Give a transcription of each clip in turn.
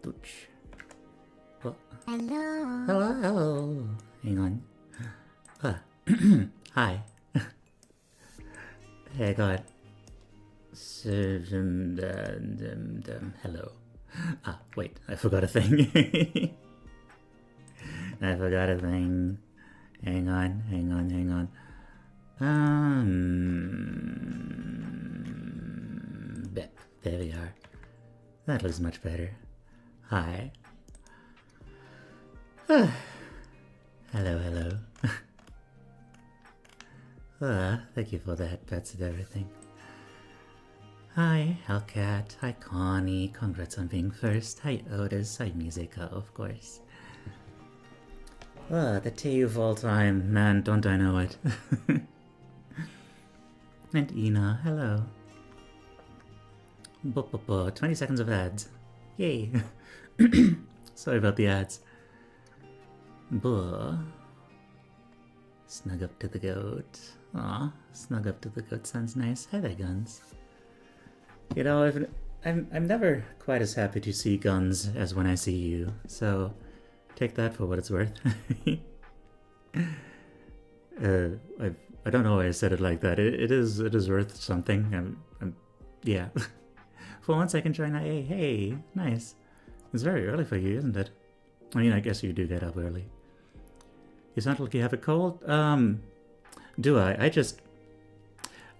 Booch. What? Hello. Hello. Hang on. Hi. Hey, God. Hello. Ah, wait. I forgot a thing. I forgot a thing. Hang on. There we are. That looks much better. Hi. Hello. Thank you for the headpats and everything. Hi, Hellcat. Hi, Connie. Congrats on being first. Hi, Otis. Hi, Musica, of course. The tea of all time. Man, don't I know it. And Ina, hello. 20 seconds of ads. Yay. Sorry about the ads. Snug up to the goat. Aw, snug up to the goat sounds nice. Hi there, Guns. You know, I'm never quite as happy to see Guns as when I see you, so take that for what it's worth. I don't know why I said it like that. It is worth something. Yeah. For once I can join IA. Hey, nice. It's very early for you, isn't it? I mean, I guess you do get up early. You sound like you have a cold? Do I?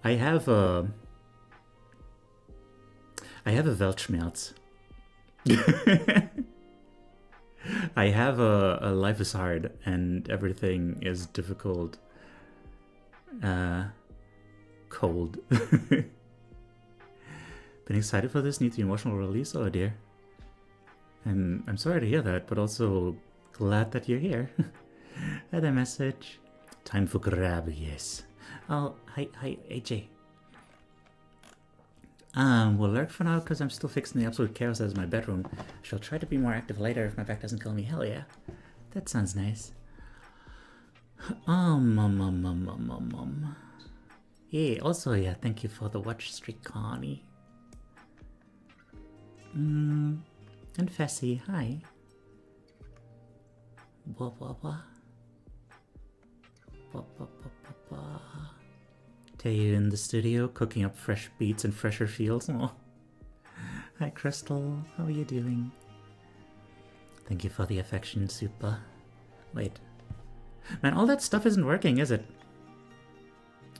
I have a Weltschmerz. I have a life is hard and everything is difficult. Cold. Been excited for this? Need the emotional release? Oh dear. And I'm sorry to hear that, but also glad that you're here. Had a message. Time for grab, yes. Oh, hi, AJ. We'll lurk for now because I'm still fixing the absolute chaos as my bedroom. Shall try to be more active later if my back doesn't kill me. Hell yeah. That sounds nice. Yeah, also, yeah, thank you for the watch streak, Connie. And Fessy, hi. Tell you in the studio, cooking up fresh beats and fresher feels. Oh. Hi, Crystal. How are you doing? Thank you for the affection, Super. Wait. Man, all that stuff isn't working, is it?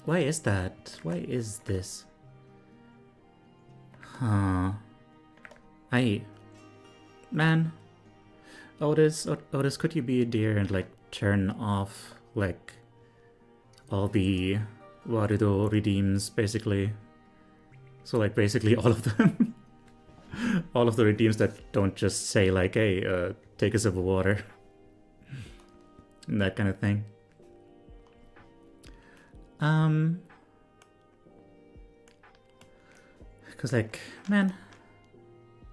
Why is that? Why is this? Huh. Man. Otis, could you be a dear and, like, turn off, like, all the Warudo redeems, basically? So, like, basically all of them. All of the redeems that don't just say, like, hey, take a sip of water. And that kind of thing. Cause, like, man,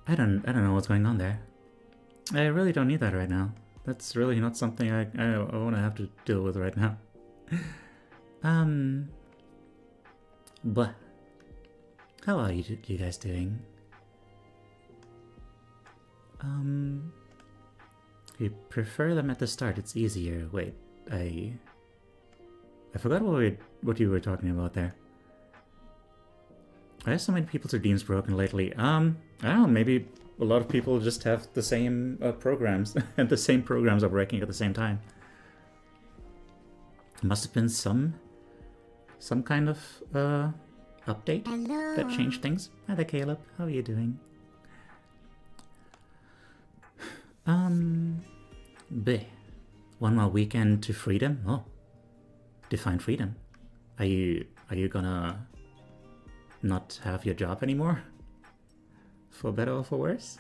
I don't know what's going on there. I really don't need that right now. That's really not something I want to have to deal with right now. But how are you guys doing? If you prefer them at the start, it's easier. Wait, I forgot what you were talking about there. I have so many people's redeems broken lately. I don't know, maybe a lot of people just have the same programs, and the same programs are breaking at the same time. Must have been some kind of update that changed things. Hi there, Caleb. How are you doing? Bleh. One more weekend to freedom? Oh. Define freedom. Are you gonna not have your job anymore? For better or for worse?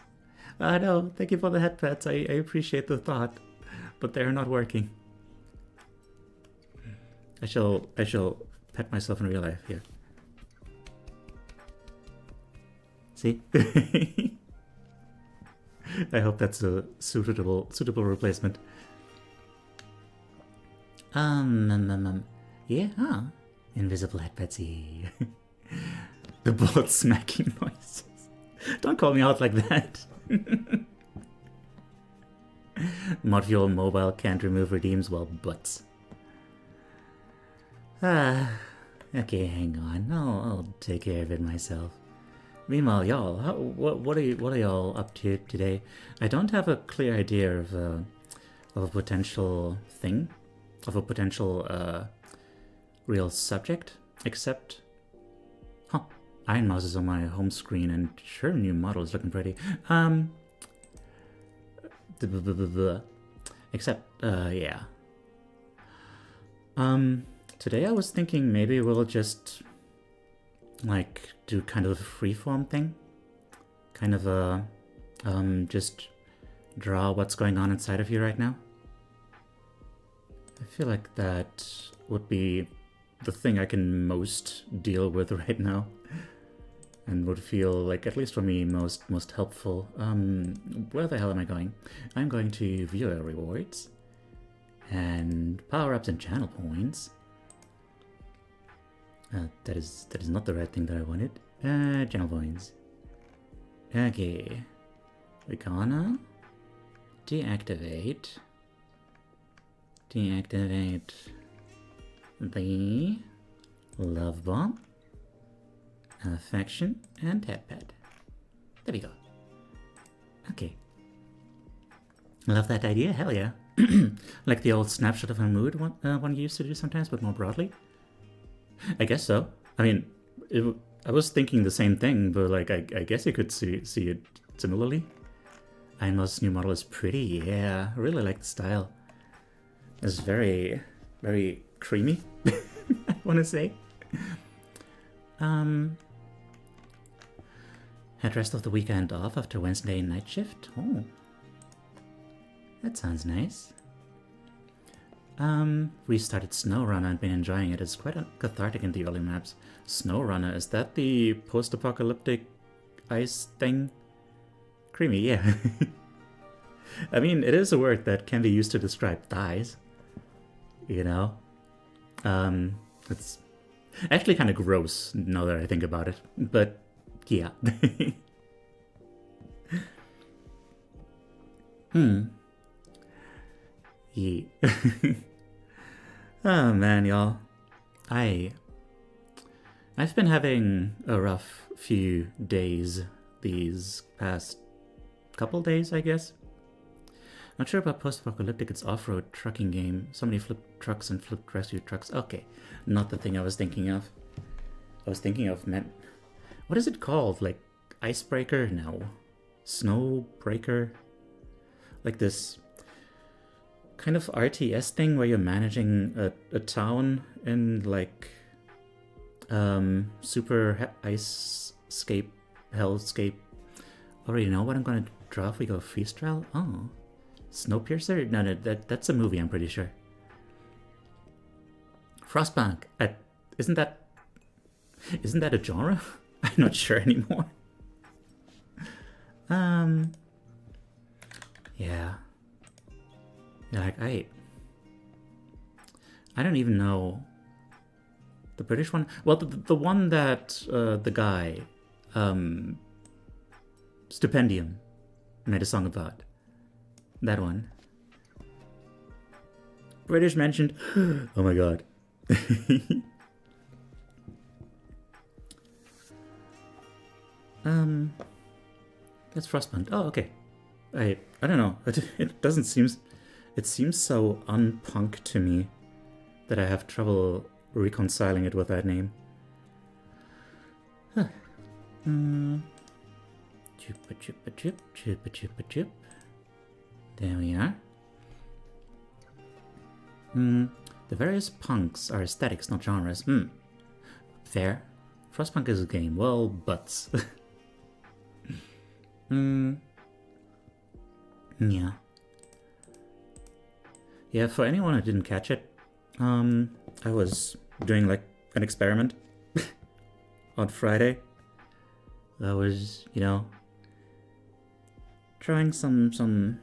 No, thank you for the head pats. I appreciate the thought, but they're not working. I shall pet myself in real life here. See? I hope that's a suitable replacement. Yeah, huh? Invisible head Betsy. The bolt smacking noises. Don't call me out like that. Module Mobile can't remove redeems, well, butts. Okay, hang on. I'll take care of it myself. Meanwhile, y'all, what are y'all up to today? I don't have a clear idea of a potential thing, of a potential real subject, except, Iron Mouse is on my home screen, and sure, new model is looking pretty. Except, yeah. Today I was thinking maybe we'll just, like, do kind of a freeform thing. Kind of a, just draw what's going on inside of you right now. I feel like that would be the thing I can most deal with right now. And would feel like, at least for me, most helpful. Where the hell am I going? I'm going to viewer rewards. And power-ups and channel points. That is not the right thing that I wanted. Channel points. Okay. We're gonna deactivate the love bomb, affection, and tap pad. There we go. Okay. Love that idea, hell yeah. Like the old snapshot of a mood one used to do sometimes, but more broadly. I guess so. I mean, I was thinking the same thing, but like I guess you could see it similarly. Ainmo's new model is pretty, yeah. I really like the style. It's very, very creamy, I want to say. Had rest of the weekend off after Wednesday night shift. Oh, that sounds nice. Restarted SnowRunner and been enjoying it. It's quite cathartic in the early maps. SnowRunner, is that the post-apocalyptic ice thing? Creamy, yeah. I mean, it is a word that can be used to describe thighs. You know? It's actually kind of gross now that I think about it. But, yeah. Yeah. Oh man, y'all. I've been having a rough few days these past couple days, I guess. Not sure about post-apocalyptic, it's off-road trucking game. Somebody flipped trucks and flipped rescue trucks. Okay, not the thing I was thinking of. I was thinking of, man, what is it called? Like, icebreaker? No. Snowbreaker? Like this kind of RTS thing where you're managing a town in like super ice-scape, hellscape. Already know what I'm gonna draw if we go freestyle? Oh. Snowpiercer? No, that's a movie, I'm pretty sure. Frostpunk. Isn't that a genre? I'm not sure anymore. Yeah. Like I don't even know the British one. Well, the one that the guy Stipendium made a song about. That one. British mentioned. Oh my god. That's Frostpunk. Oh, okay. I don't know. It doesn't seem. It seems so unpunk to me that I have trouble reconciling it with that name. Huh. Chupa chupa chup, chupa chupa chup. There we are. The various punks are aesthetics, not genres. Fair. Frostpunk is a game. Well, butts. Yeah. Yeah, for anyone who didn't catch it, I was doing like an experiment on Friday. I was, trying some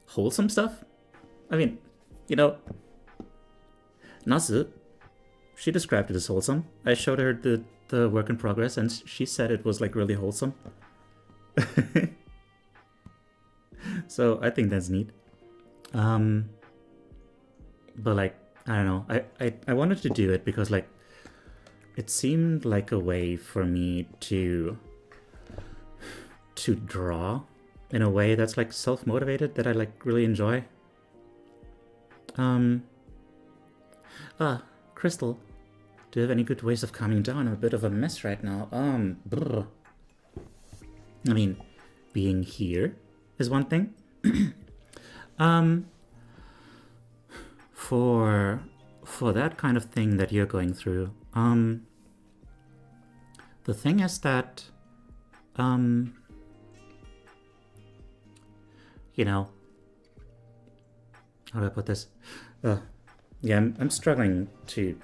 wholesome stuff. I mean, Nasu, she described it as wholesome. I showed her the work in progress and she said it was like really wholesome. So I think that's neat. But like, I don't know. I wanted to do it because like it seemed like a way for me to draw in a way that's like self-motivated that I like really enjoy. Crystal, do you have any good ways of calming down? I'm a bit of a mess right now. Brr. I mean, being here is one thing. For that kind of thing that you're going through, the thing is that, you know, how do I put this? Yeah, I'm struggling to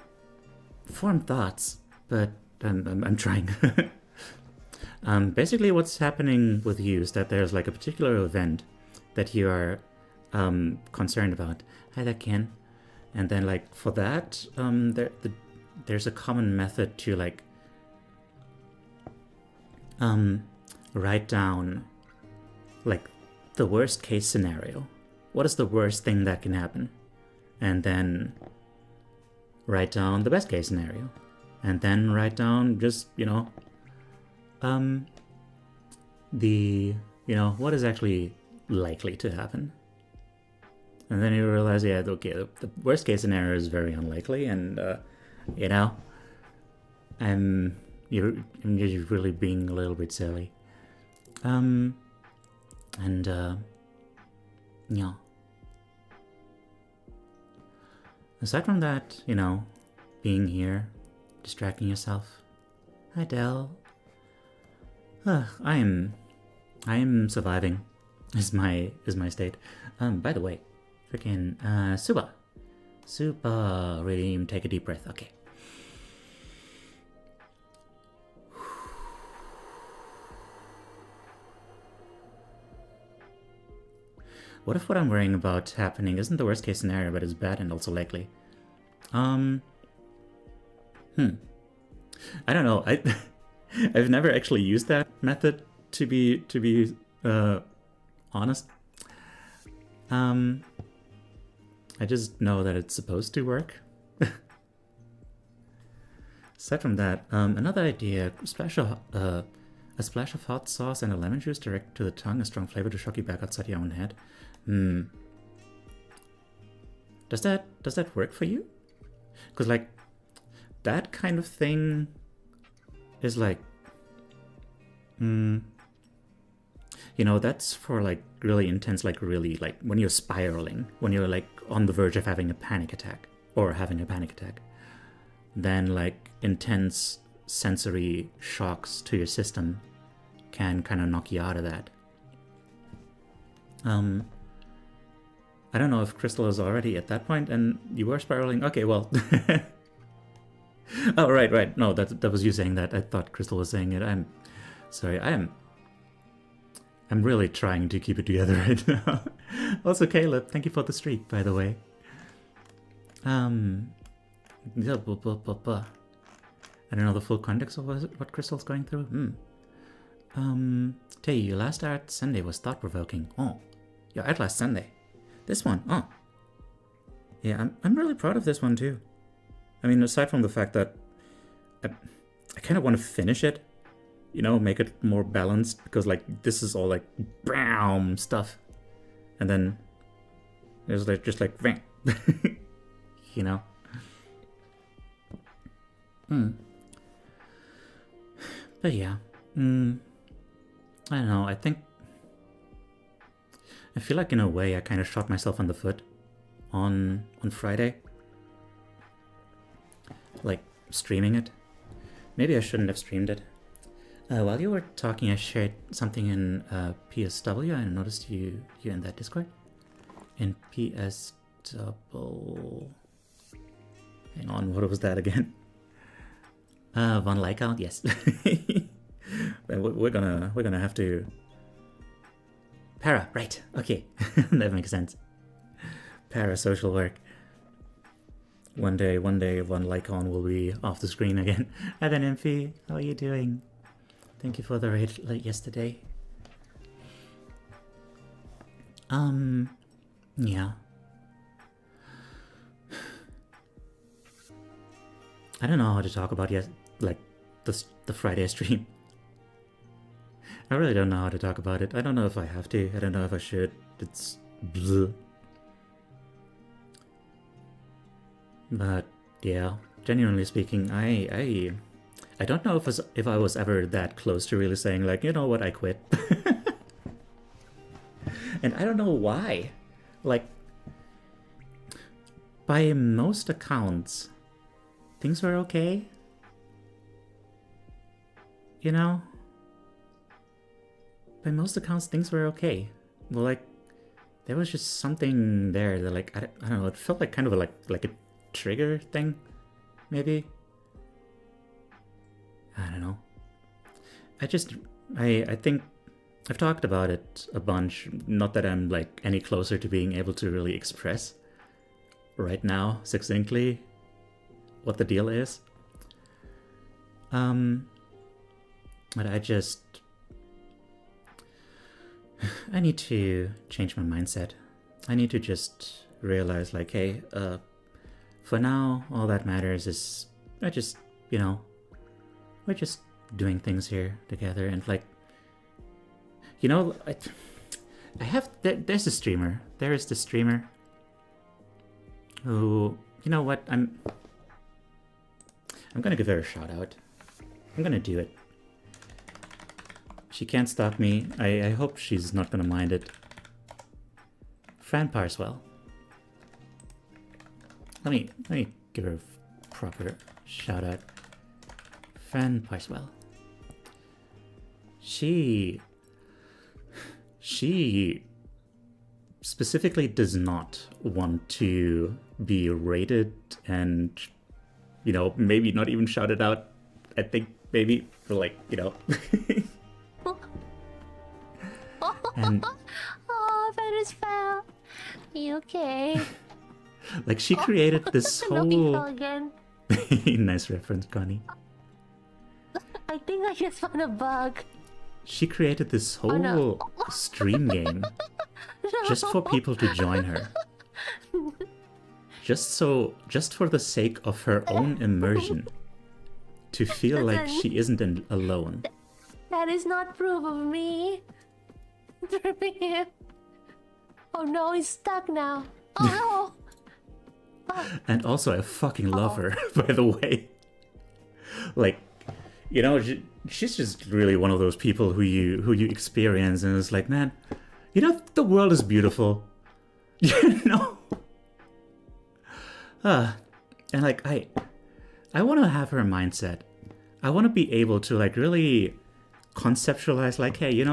form thoughts, but I'm trying. Basically, what's happening with you is that there's like a particular event that you are concerned about. Hi there, Ken. And then like for that, there's a common method to like write down like the worst case scenario. What is the worst thing that can happen? And then write down the best case scenario. And then write down just, what is actually likely to happen. And then you realize, yeah, okay, the worst case scenario is very unlikely, and you're really being a little bit silly. Yeah. Aside from that, being here, distracting yourself. Hi, Del. I am surviving. Is my state. By the way, freaking Super. Really take a deep breath. Okay. What if what I'm worrying about happening isn't the worst case scenario, but is bad and also likely? I don't know. I've never actually used that method to be honest. I just know that it's supposed to work. Aside from that, another idea: a splash of hot sauce and a lemon juice direct to the tongue, a strong flavor to shock you back outside your own head. Does that work for you? Because like that kind of thing is like, that's for like really intense, like really like when you're spiraling, when you're like on the verge of having a panic attack, then like intense sensory shocks to your system can kind of knock you out of that. I don't know if Crystal is already at that point and you were spiraling. Okay, well. Oh, right. No, that was you saying that. I thought Crystal was saying it. I'm sorry. I'm really trying to keep it together right now. Also, Caleb, thank you for the streak, by the way. I don't know the full context of what Crystal's going through. Tay, your last art Sunday was thought-provoking. Oh, your art last Sunday. This one, oh. Yeah, I'm really proud of this one too. I mean, aside from the fact that I kind of want to finish it, make it more balanced, because like this is all like BAM stuff, and then there's like just like bang, But yeah, I don't know. I feel like in a way I kind of shot myself in the foot on Friday. Like streaming it. Maybe I shouldn't have streamed it. While you were talking, I shared something in PSW. I noticed you in that Discord. In PSW. Hang on, what was that again? Von Lykout, yes. We're gonna have to. Para, right? Okay, that makes sense. Parasocial work. One day, Von Lycon will be off the screen again. Hi there, Nymphy. How are you doing? Thank you for the raid late yesterday. Yeah. I don't know how to talk about yet, like, the Friday stream. I really don't know how to talk about it. I don't know if I have to. I don't know if I should. It's bleh. But yeah, genuinely speaking, I don't know if I was ever that close to really saying like, you know what, I quit. And I don't know why. Like, by most accounts, things were okay. You know? By most accounts, things were okay. Well, like, there was just something there that, like, I don't know, it felt like kind of like a trigger thing, maybe? I don't know. I think I've talked about it a bunch, not that I'm, like, any closer to being able to really express right now, succinctly, what the deal is. But I need to change my mindset. I need to just realize, like, hey, for now, all that matters is we're just doing things here together, and like, there's a streamer. There is the streamer who, you know what, I'm gonna give her a shout out. I'm gonna do it. She can't stop me. I hope she's not gonna mind it. Fran Parswell. Let me give her a proper shout out. Fran Parswell. She specifically does not want to be rated and, maybe not even shouted out. I think maybe for, like, and oh, that is foul. You okay? Like, she created this whole again. nice reference, Connie. I think I just found a bug. She created this whole stream game just for people to join her. Just for the sake of her own immersion. To feel like she isn't alone. That is not proof of me. Oh no, he's stuck now. Oh no! And also, I fucking love her, by the way. Like, she's just really one of those people who you experience, and it's like, man, the world is beautiful. And like, I want to have her mindset. I want to be able to, like, really conceptualize, like, hey,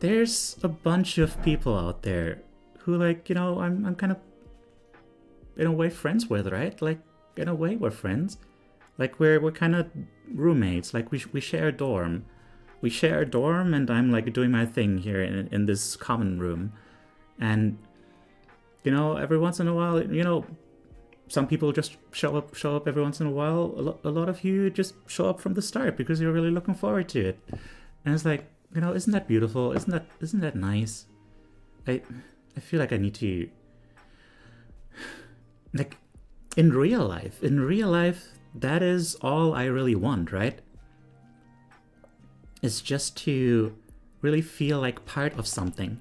there's a bunch of people out there who, like, I'm kind of, in a way, friends with, right? Like, in a way, we're friends. Like, we're kind of roommates. Like, we share a dorm. We share a dorm, and I'm, like, doing my thing here in this common room. And, every once in a while, some people just show up every once in a while. A lot of you just show up from the start because you're really looking forward to it. And it's like, isn't that beautiful? Isn't that nice? I feel like I need to, like, in real life, that is all I really want, right? It's just to really feel like part of something.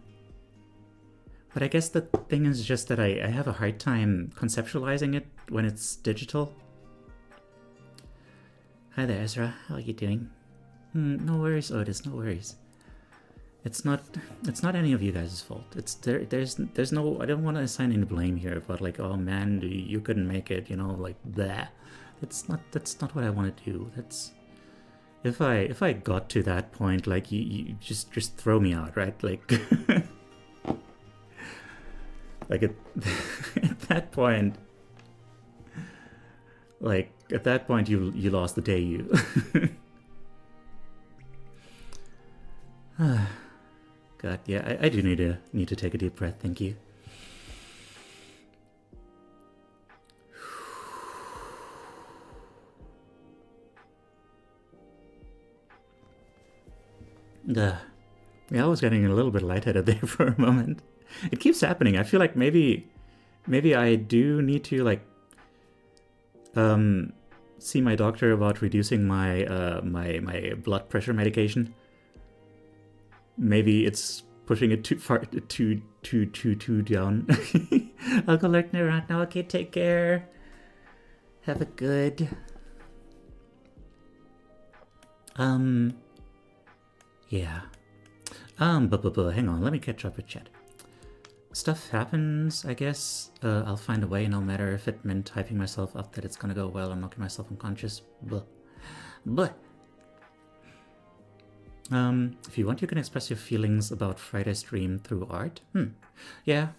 But I guess the thing is just that I have a hard time conceptualizing it when it's digital. Hi there, Ezra. How are you doing? No worries, Otis. No worries. It's not any of you guys' fault. There's no. I don't want to assign any blame here about, like, oh man, you couldn't make it. Like that. That's not what I want to do. That's if I got to that point, like, you just throw me out, right? Like. Like, at that point, you lost the day, you. God, yeah, I do need to take a deep breath. Thank you. Yeah, I was getting a little bit lightheaded there for a moment. It keeps happening. I feel like maybe I do need to like see my doctor about reducing my my blood pressure medication. Maybe it's pushing it too far, too down. I'll go lurking around now. Okay, take care. Have a good. Yeah. But hang on. Let me catch up with chat. Stuff happens, I guess. I'll find a way, no matter if it meant hyping myself up that it's gonna go well or knocking myself unconscious. Blah. Blah. If you want, you can express your feelings about Friday's stream through art. Yeah.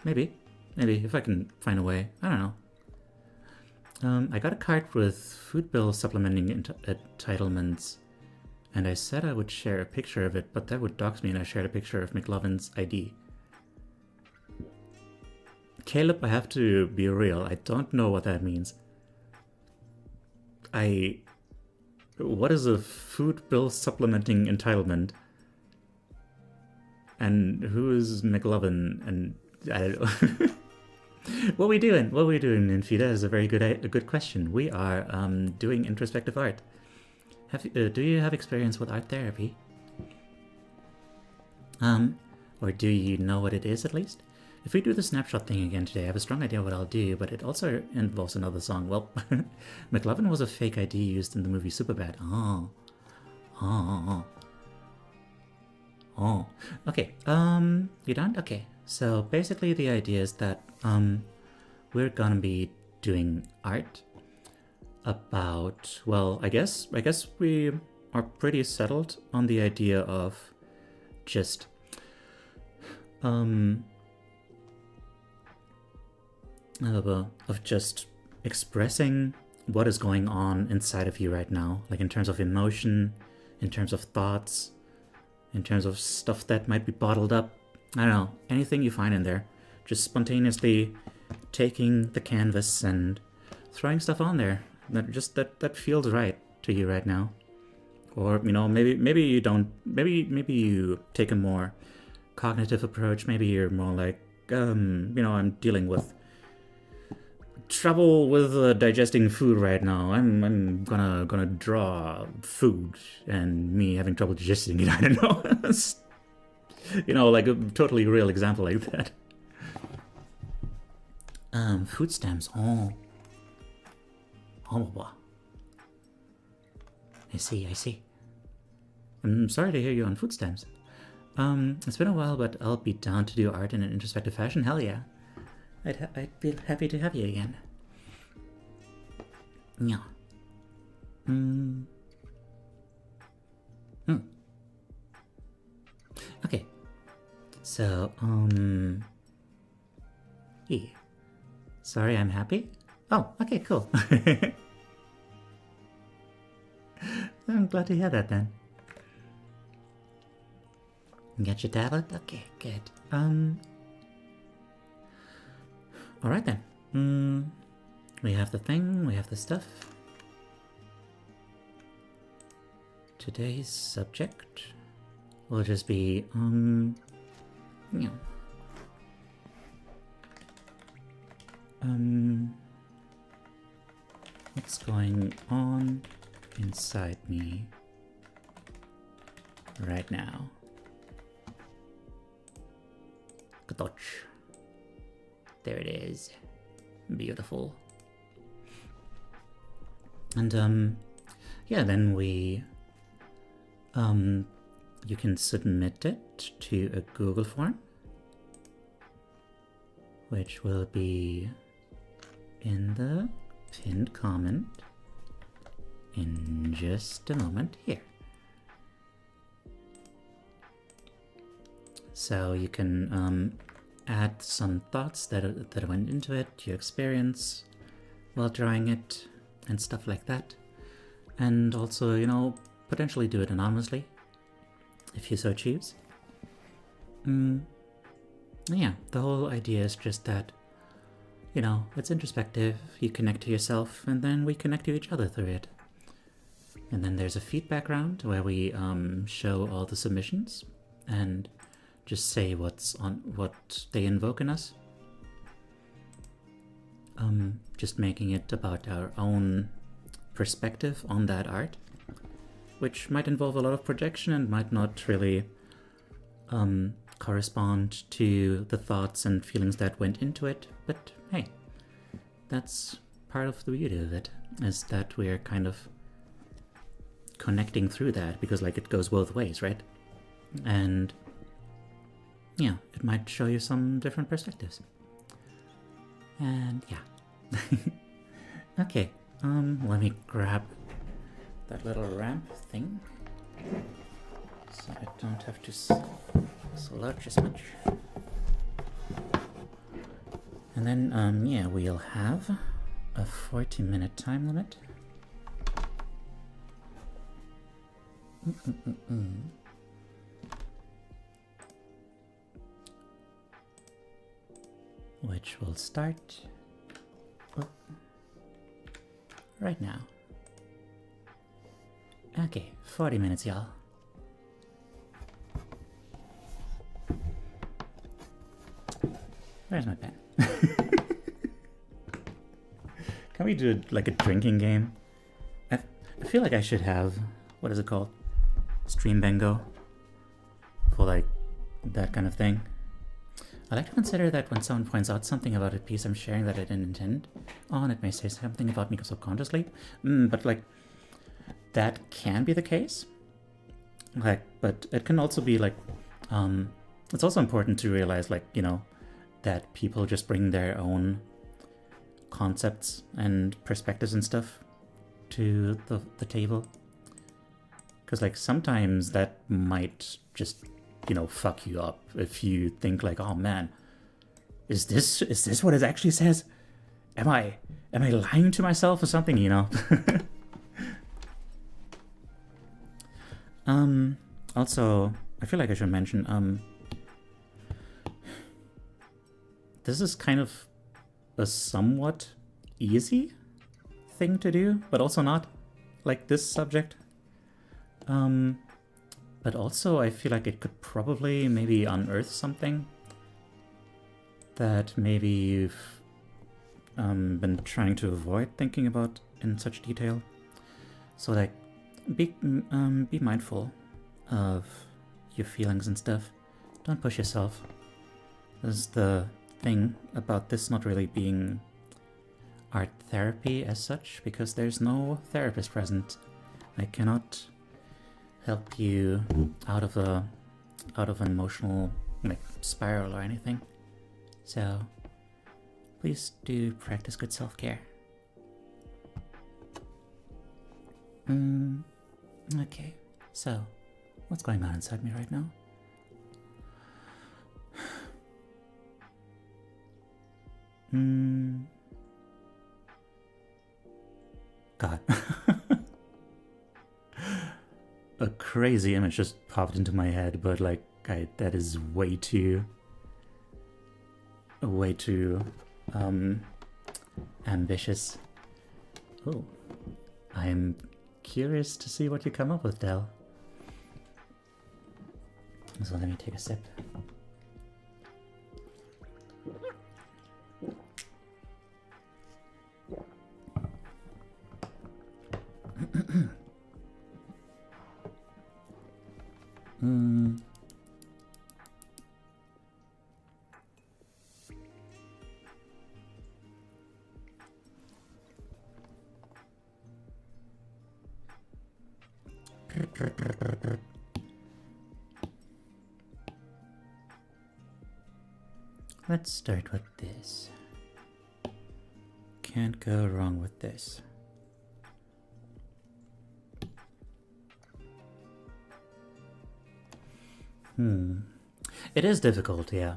Maybe, if I can find a way. I don't know. I got a card with food bill supplementing entitlements, and I said I would share a picture of it, but that would dox me, and I shared a picture of McLovin's ID. Caleb, I have to be real. I don't know what that means. What is a food bill supplementing entitlement? And who is McLovin? And I don't know. What we doing? Infi? That is a very good question. We are doing introspective art. Do you have experience with art therapy? Or do you know what it is at least? If we do the snapshot thing again today, I have a strong idea what I'll do, but it also involves another song. Well, McLovin was a fake ID used in the movie Superbad. Oh. Okay, you done? Okay. So basically the idea is that we're gonna be doing art about, well, I guess we are pretty settled on the idea of just of just expressing what is going on inside of you right now, like in terms of emotion, in terms of thoughts, in terms of stuff that might be bottled up. I don't know, anything you find in there. Just spontaneously taking the canvas and throwing stuff on there that feels right to you right now. Or, you know, maybe you don't, maybe you take a more cognitive approach. Maybe you're more like, you know, I'm dealing with trouble with digesting food right now. I'm gonna draw food and me having trouble digesting it. I don't know. You know, like a totally real example like that. Food stamps. Oh, wow. I see. I'm sorry to hear you on food stamps. It's been a while, but I'll be down to do art in an introspective fashion. Hell yeah. I'd be happy to have you again. Yeah. Okay. So, yeah. Sorry, I'm happy? Oh, okay, cool. I'm glad to hear that then. Get your tablet? Okay, good. Alright then. We have the thing, we have the stuff. Today's subject will just be, you know, what's going on inside me right now. Katoch. There it is. Beautiful. And yeah, then we you can submit it to a Google form, which will be in the pinned comment in just a moment here. So you can add some thoughts that went into it, your experience while drawing it, and stuff like that. And also, you know, potentially do it anonymously, if you so choose. Yeah, the whole idea is just that, you know, it's introspective, you connect to yourself, and then we connect to each other through it. And then there's a feedback round where we show all the submissions and just say what they invoke in us. Just making it about our own perspective on that art, which might involve a lot of projection and might not really correspond to the thoughts and feelings that went into it. But hey, that's part of the beauty of it, is that we're kind of connecting through that, because like it goes both ways, right? And yeah, it might show you some different perspectives. And yeah. Okay, let me grab that little ramp thing so I don't have to slouch as much. And then, yeah, we'll have a 40-minute time limit. Which will start right now. Okay, 40 minutes, y'all. Where's my pen? Can we do like a drinking game? I feel like I should have, what is it called? Stream bingo for like that kind of thing. I like to consider that when someone points out something about a piece I'm sharing that I didn't intend on, it may say something about me subconsciously. But like, that can be the case. Like, but it can also be like, it's also important to realize, like, you know, that people just bring their own concepts and perspectives and stuff to the table. Because like sometimes that might just, you know, fuck you up if you think like, oh man, is this what it actually says? Am I lying to myself or something, you know? Also, I feel like I should mention, this is kind of a somewhat easy thing to do, but also not, like this subject. But also I feel like it could probably maybe unearth something that maybe you've been trying to avoid thinking about in such detail. So like, be mindful of your feelings and stuff. Don't push yourself. This is the thing about this not really being art therapy as such, because there's no therapist present. I cannot help you out of an emotional like spiral or anything. So please do practice good self-care. Okay, so what's going on inside me right now? God. A crazy image just popped into my head, but like, that is way too ambitious. Oh, I'm curious to see what you come up with, Del. So let me take a sip. Let's start with this. Can't go wrong with this. It is difficult, yeah.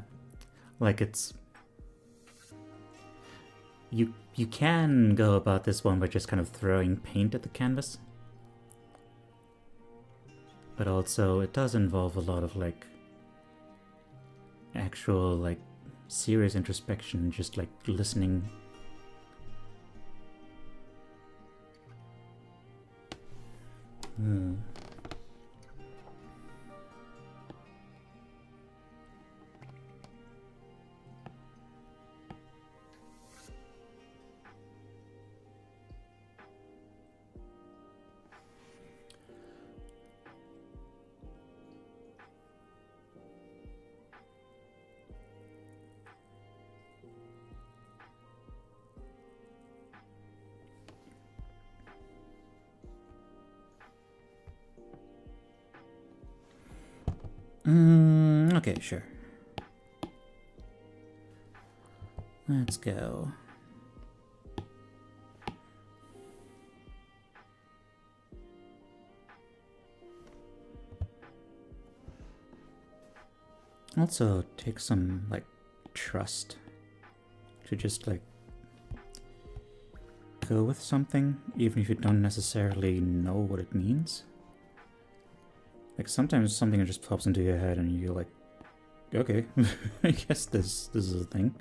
Like it's... You can go about this one by just kind of throwing paint at the canvas. But also it does involve a lot of like actual like serious introspection, just like listening. Okay, sure. Let's go. Also, take some, like, trust to just, like, go with something, even if you don't necessarily know what it means. Like, sometimes something just pops into your head and you're like, okay, I guess this is a thing.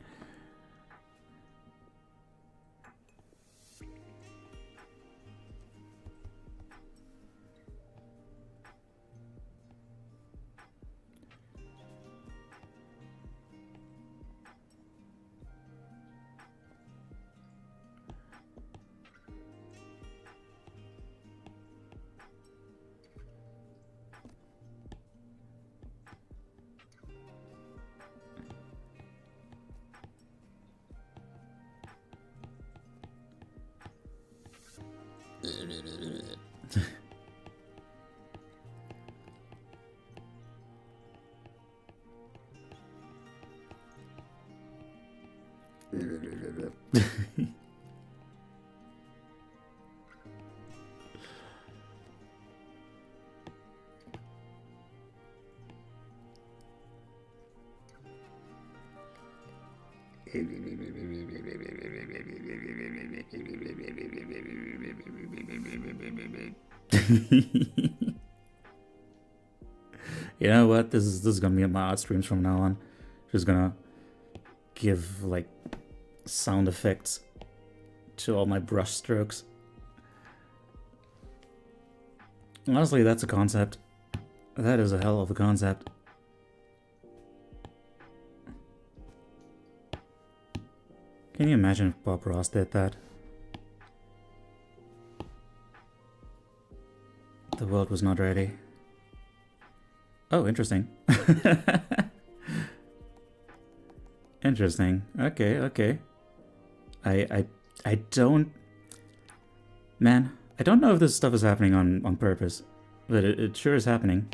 You know what? This is gonna be my art streams from now on. Just gonna give like sound effects to all my brush strokes. Honestly, that's a concept. That is a hell of a concept. Can you imagine if Bob Ross did that? The world was not ready. Oh, interesting. Interesting. Okay. I don't... Man, I don't know if this stuff is happening on purpose, but it sure is happening.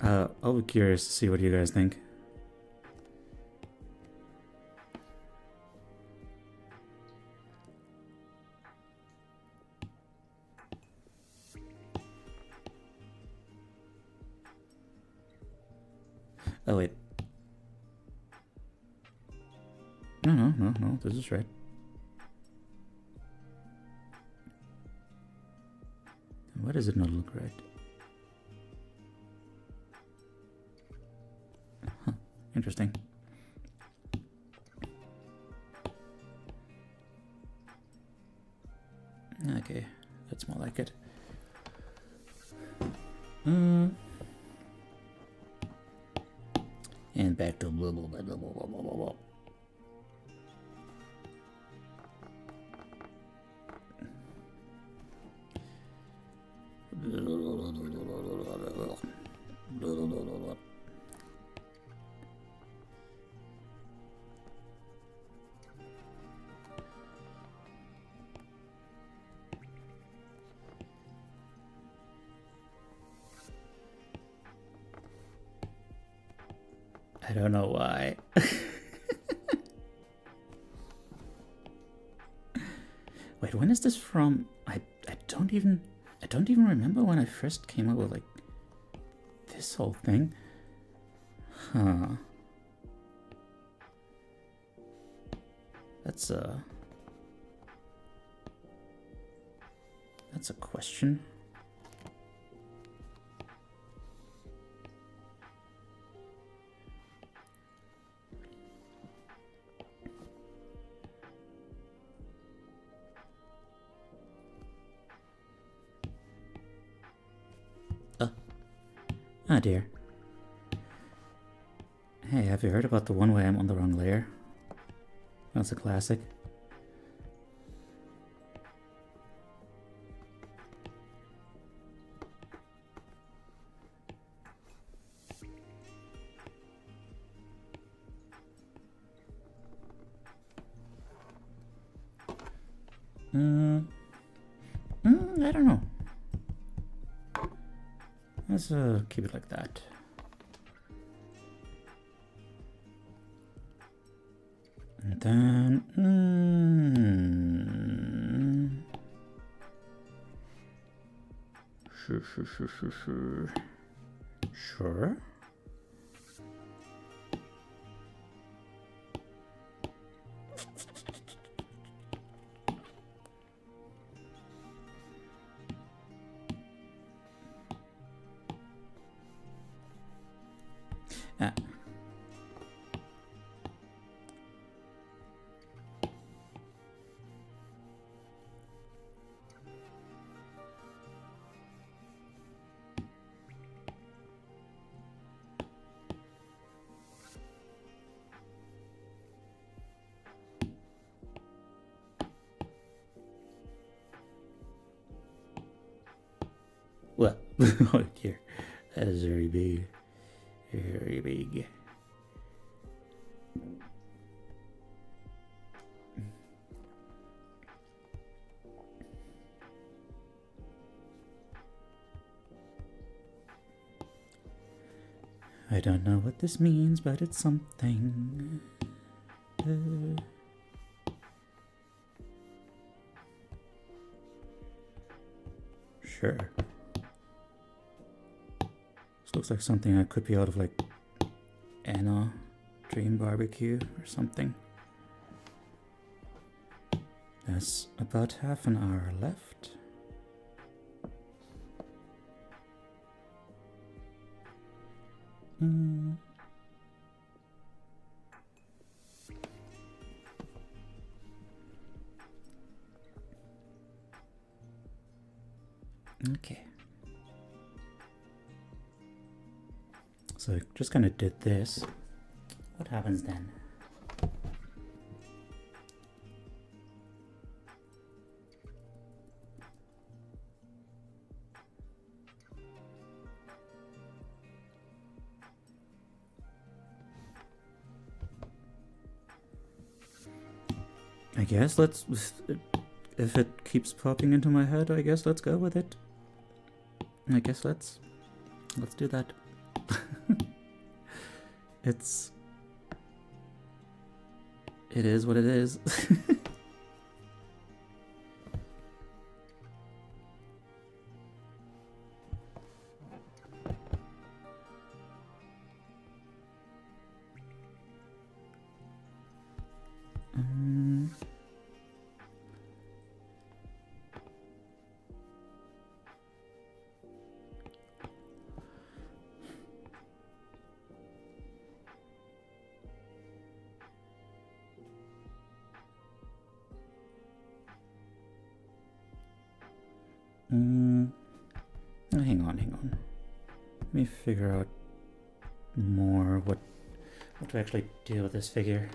I'll be curious to see what you guys think. Oh, wait. No, this is right. Why does it not look right? Huh, interesting. Okay, that's more like it. And back to blah blah blah blah blah blah blah. I don't know why. Wait, when is this from? I don't even remember when I first came up with like this whole thing. Huh. That's a question. Oh dear. Hey, have you heard about the one way I'm on the wrong layer? That's a classic. I don't know. Let's keep it like that. And then... Sure. Ah. Well, oh dear, that is very big. Very big. I don't know what this means, but it's something. Sure. This looks like something that could be out of like Anna Dream Barbecue or something. There's about half an hour left. Okay. So I just kind of did this. What happens then? I guess let's... If it keeps popping into my head, I guess let's go with it. I guess let's do that. It is what it is. Hang on. Let me figure out more what to actually do with this figure.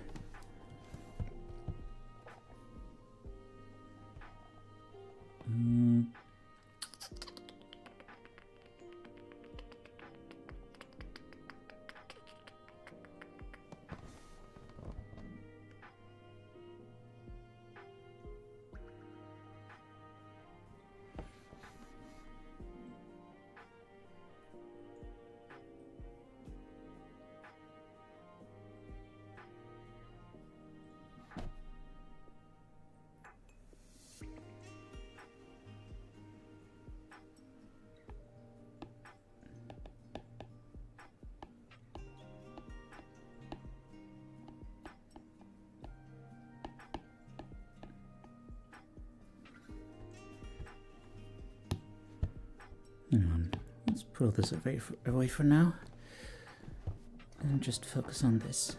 Hang on, let's pull this away for now and just focus on this.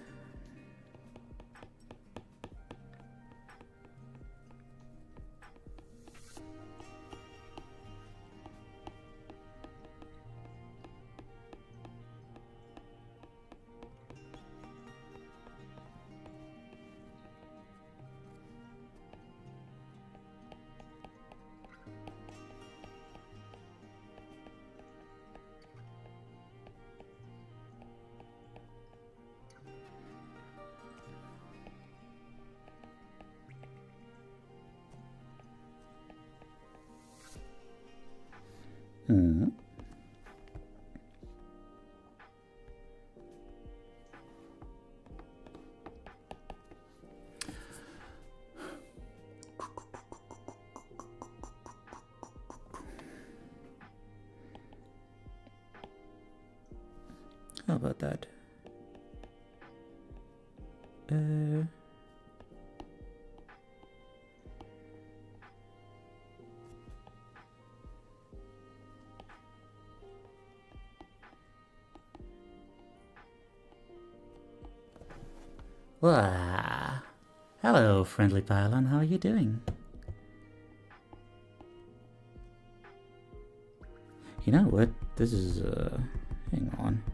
Hmm. How about that? Wah. Hello, friendly pylon. How are you doing? You know what? This is, hang on.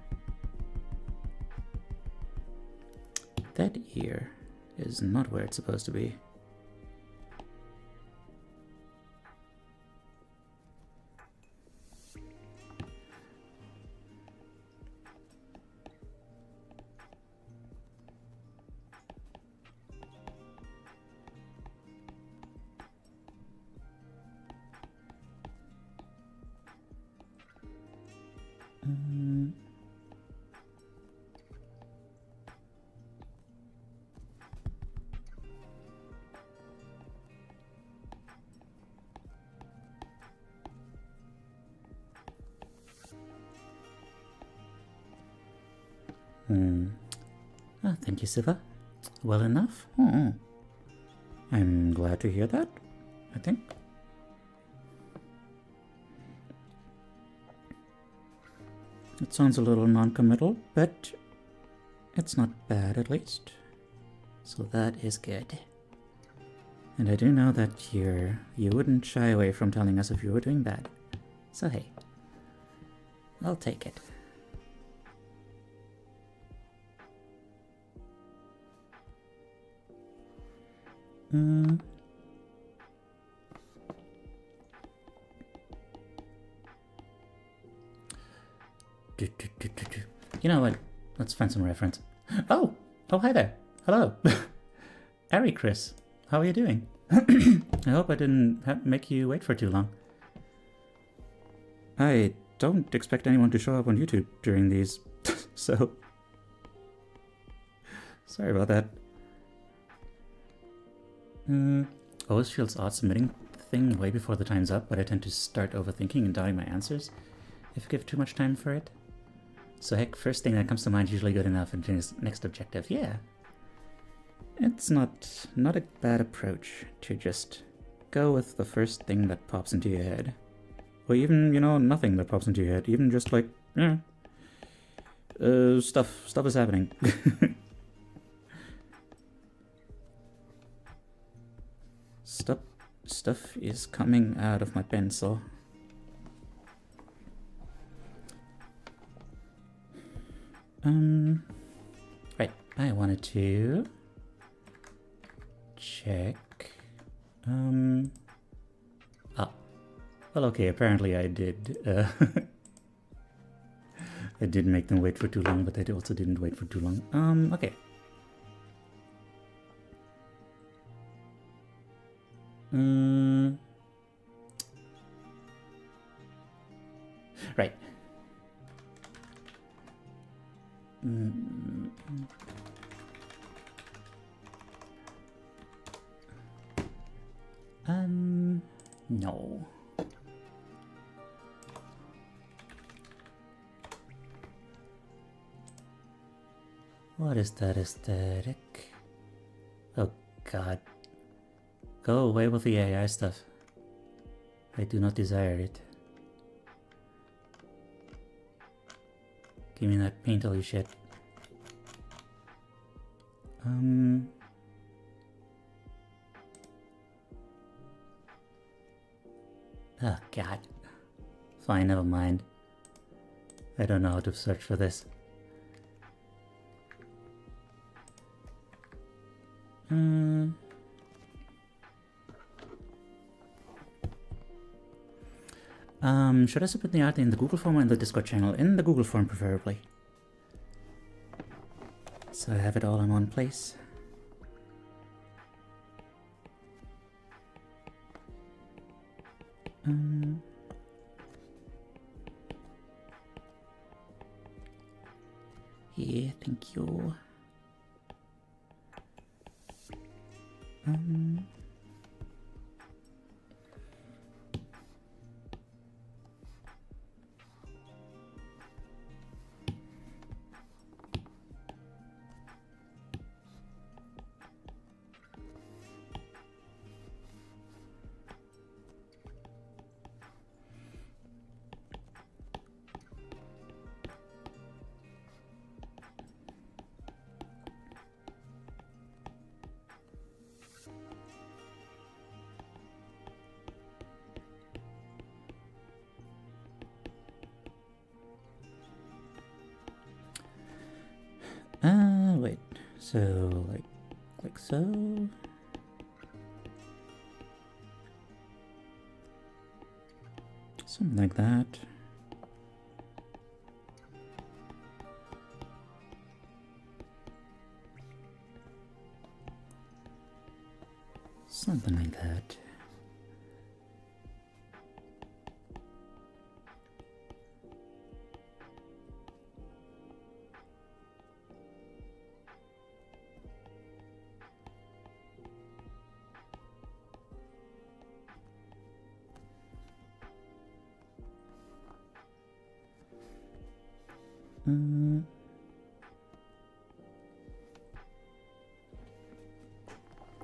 That ear is not where it's supposed to be. Oh, thank you, Siva. Well enough? I'm glad to hear that, I think. It sounds a little non-committal, but it's not bad at least. So that is good. And I do know that you wouldn't shy away from telling us if you were doing bad. So hey, I'll take it. You know what? Let's find some reference. Oh, hi there. Hello. Ari Chris, how are you doing? I hope I didn't make you wait for too long. I don't expect anyone to show up on YouTube during these, so sorry about that. Always feels odd submitting the thing way before the time's up, but I tend to start overthinking and doubting my answers if I give too much time for it. So heck, first thing that comes to mind is usually good enough, and next objective, yeah. It's not a bad approach to just go with the first thing that pops into your head. Or even, nothing that pops into your head. Even just like, stuff is happening. Stuff is coming out of my pencil. Right, I wanted to check. Well, okay, apparently I did. I did make them wait for too long, but I also didn't wait for too long. Okay. Right. No. What is that aesthetic? Oh god. Go away with the AI stuff. I do not desire it. Give me that painterly shit. Oh god. Fine, never mind. I don't know how to search for this. Should I submit the art in the Google form or in the Discord channel? In the Google form, preferably. So I have it all in one place. Yeah, thank you. Wait. So, like so? Something like that. Something like that.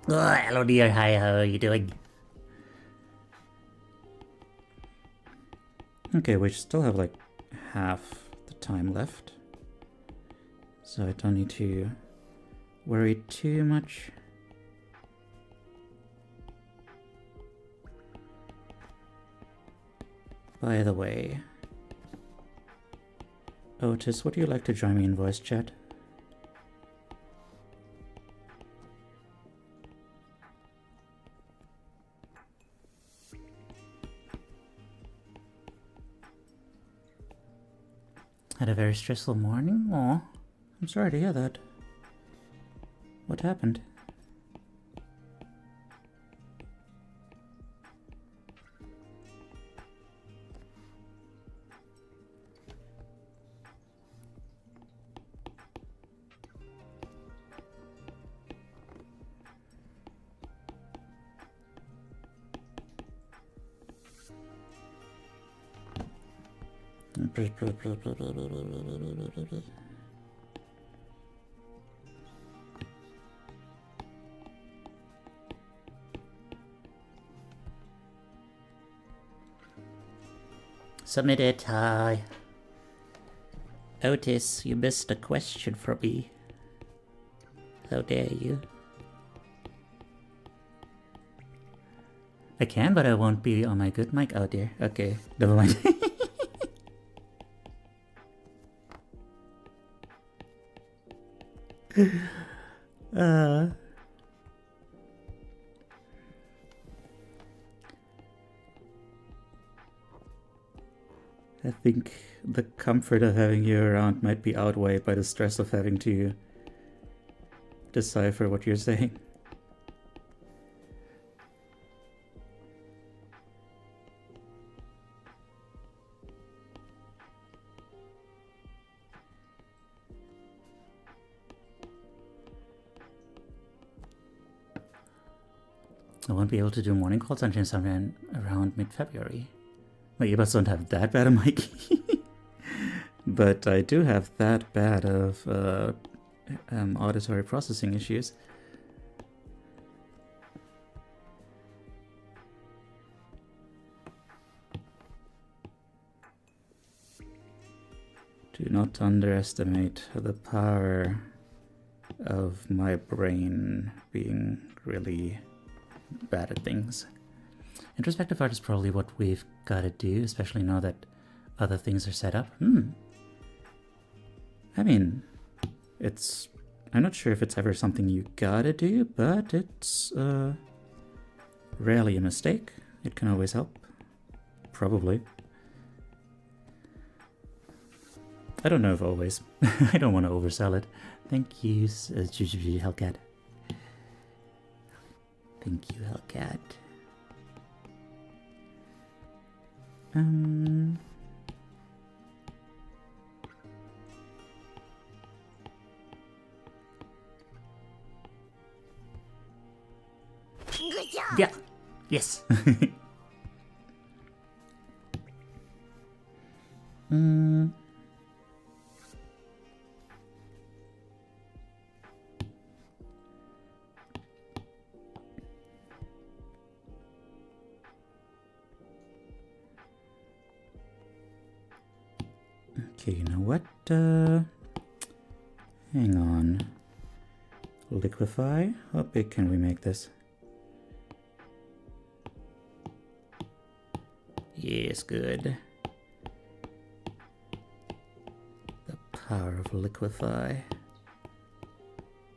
Oh, hello dear, hi, how are you doing? Okay, we still have like half the time left, so I don't need to worry too much. By the way, Otis, would you like to join me in voice chat? Had a very stressful morning? Aw, I'm sorry to hear that. What happened? Submit it, hi. Otis, you missed a question from me. How dare you? I can, but I won't be on my good mic out there. Okay, never mind. I think the comfort of having you around might be outweighed by the stress of having to decipher what you're saying. I won't be able to do morning calls until sometime around mid-February. My earbuds don't have that bad a mic. But I do have that bad of auditory processing issues. Do not underestimate the power of my brain being really bad at things. Introspective art is probably what we've got to do, especially now that other things are set up. I mean, I'm not sure if it's ever something you gotta do, but it's rarely a mistake. It can always help. Probably. I don't know if always. I don't want to oversell it. Thank you, Hellcat. Thank you, Hellcat. Yeah. Yes. mm. Okay, you know what? Hang on. Liquefy? How big can we make this? Yes, good. The power of liquefy.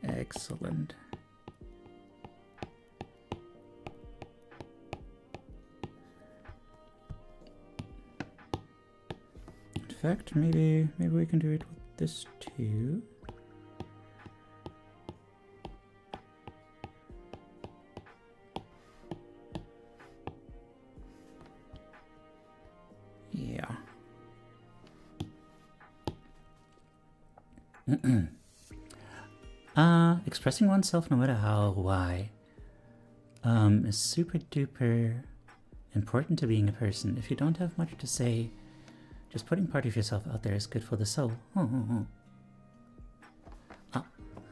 Excellent. In fact, maybe we can do it with this too. Yeah. Expressing oneself no matter how or why is super duper important to being a person. If you don't have much to say, just putting part of yourself out there is good for the soul. Oh,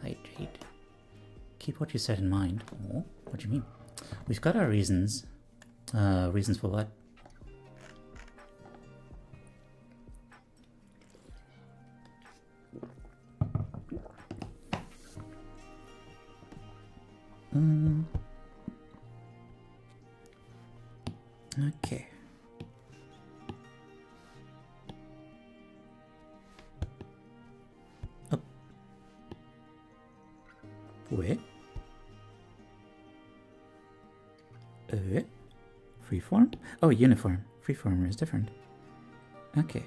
hydrate. Keep what you said in mind. Oh, what do you mean? We've got our reasons. Reasons for what? Okay. Up. Wait. Freeform? Oh, uniform. Freeformer is different. Okay.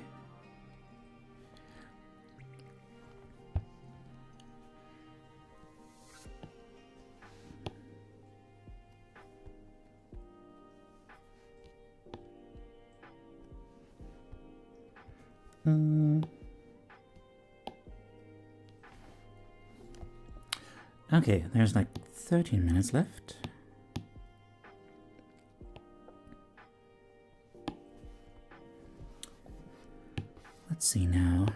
Okay, there's like 13 minutes left. Let's see now.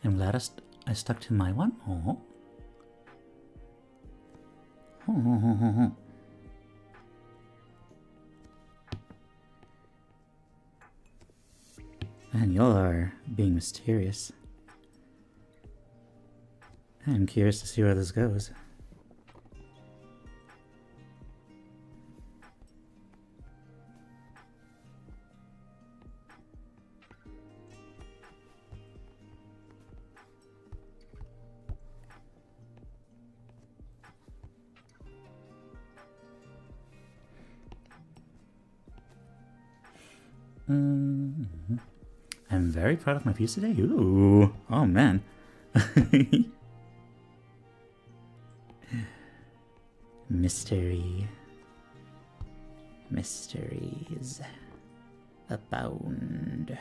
I'm glad I stuck to my one. Oh. And y'all are being mysterious. I'm curious to see where this goes. I'm very proud of my piece today. Ooh, oh man. Mystery. Mysteries abound.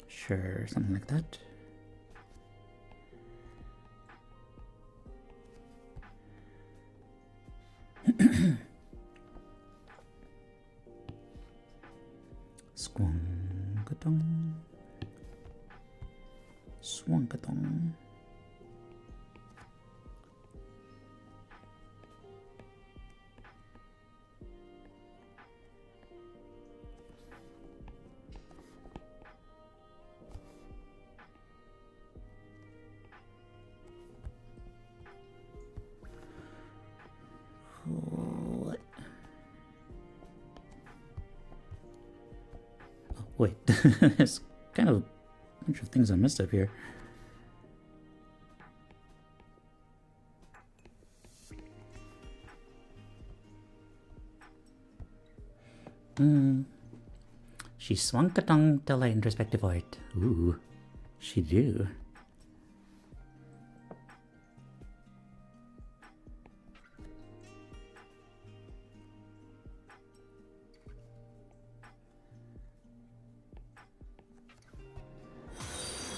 Sure, something like that. Squongadong. Swangadong. Wait, there's kind of a bunch of things I missed up here. She swung the tongue to the introspective art. Ooh, she do.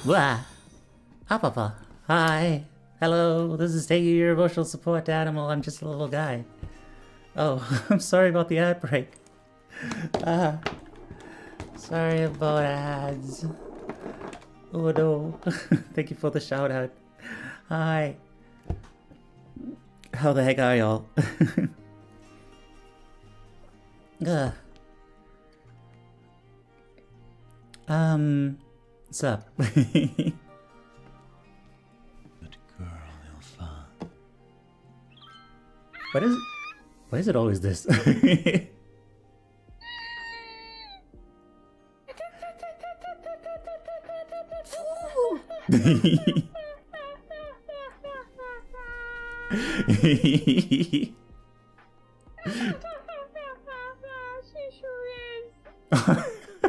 Wah! Ah, Papa. Hi. Hello, this is Tayu, your emotional support animal. I'm just a little guy. Oh, I'm sorry about the ad break. Sorry about ads. Oh no. Thank you for the shout out. Hi. How the heck are y'all? What's up? Good girl, Ilfa. Why is it always this?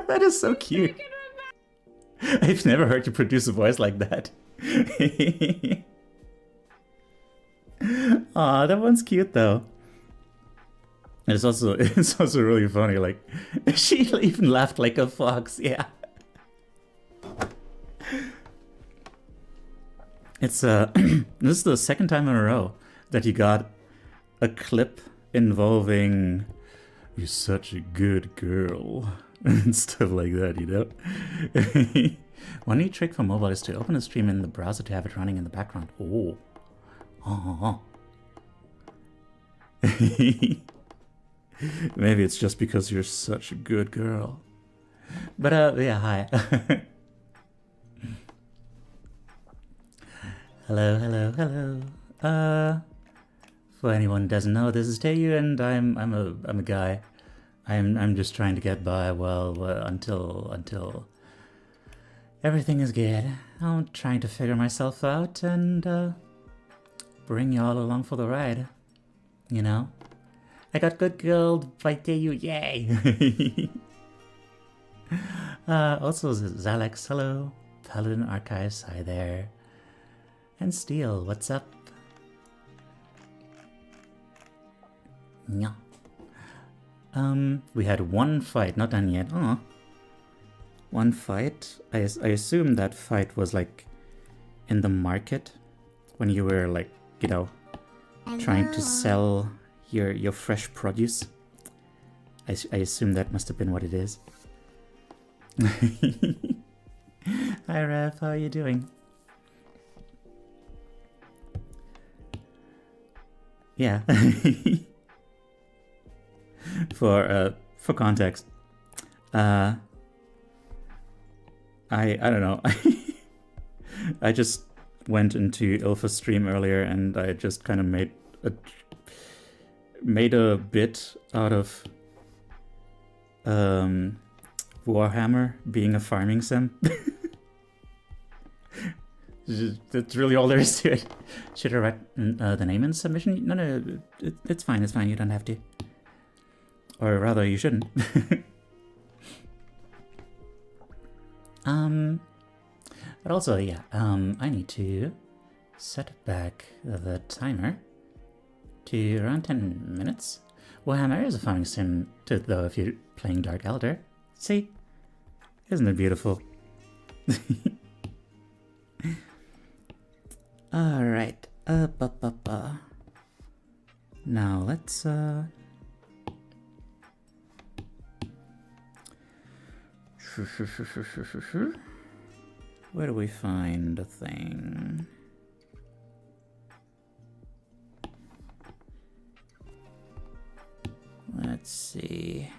That is so cute. I've never heard you produce a voice like that. Aw, that one's cute though. And it's also really funny. Like, she even laughed like a fox. Yeah. It's this is the second time in a row that you got a clip involving "you're such a good girl" and stuff like that, you know? One neat trick for mobile is to open a stream in the browser to have it running in the background. Oh. Oh. Maybe it's just because you're such a good girl. But yeah, hi. Hello. For anyone who doesn't know, this is Tayu, and I'm a guy. I'm just trying to get by until everything is good. I'm trying to figure myself out and bring y'all along for the ride. You know? I got good girl by Tayu, yay! Also Zalex, hello. Paladin Archives, hi there. And Steel, what's up? Yeah. We had one fight, not done yet. Oh. One fight. I assume that fight was like in the market when you were like, you know, trying to sell your fresh produce. I assume that must have been what it is. Hi Rev, how are you doing? Yeah. For context, I don't know. I just went into Ilfa's stream earlier and I just kind of made a bit out of Warhammer being a farming sim. That's really all there is to it. Should I write the name in submission? No, it's fine. It's fine. You don't have to. Or rather, you shouldn't. But also, yeah. I need to set back the timer to around 10 minutes. Warhammer is a farming sim, too, though, if you're playing Dark Elder. See? Isn't it beautiful? Alright. Now let's where do we find a thing? Let's see.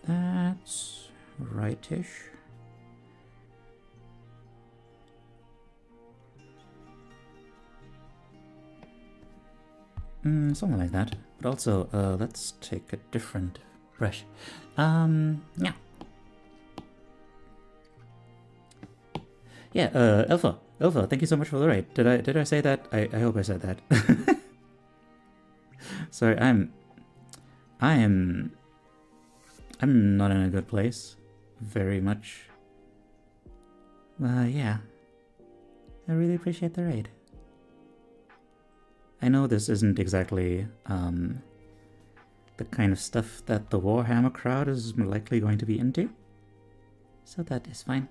That's rightish. Something like that. But also, let's take a different brush. Yeah. Yeah, Alpha, thank you so much for the raid. Did I say that? I hope I said that. Sorry, I'm not in a good place. Very much. Yeah. I really appreciate the raid. I know this isn't exactly the kind of stuff that the Warhammer crowd is likely going to be into, so that is fine.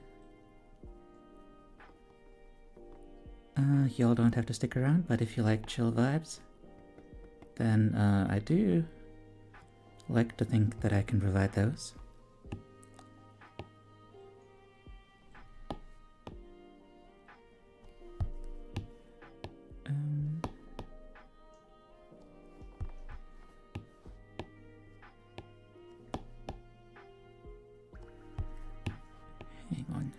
Y'all don't have to stick around, but if you like chill vibes, then I do like to think that I can provide those. Hang on.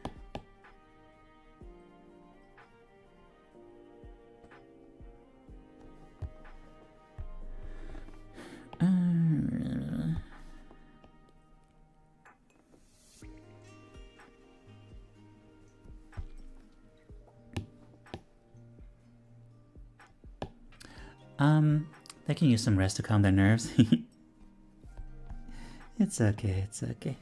They can use some rest to calm their nerves. It's okay, it's okay.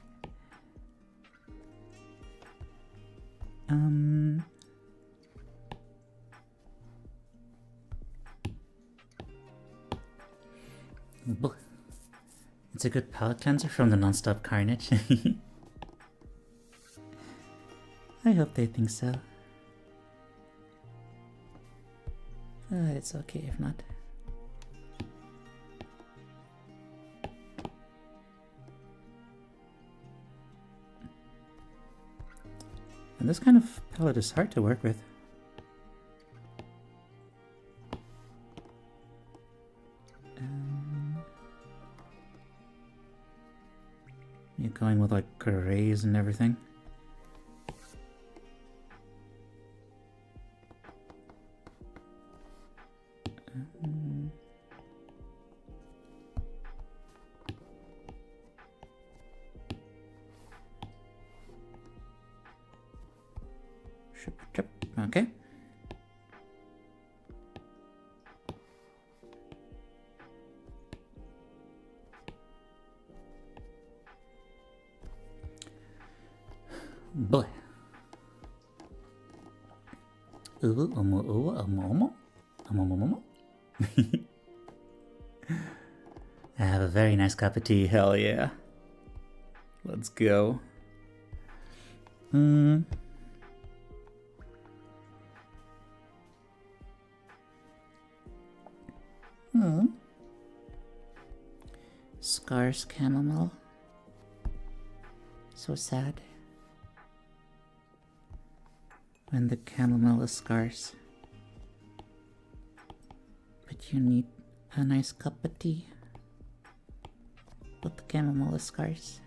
It's a good palate cleanser from the non-stop carnage. I hope they think so. But it's okay if not. And this kind of palette is hard to work with. You're going with like grays and everything. Okay. Boy. I have a very nice cup of tea, hell yeah. Let's go. Scarce chamomile. So sad. When the chamomile is scarce. But you need a nice cup of tea. But the chamomile is scarce.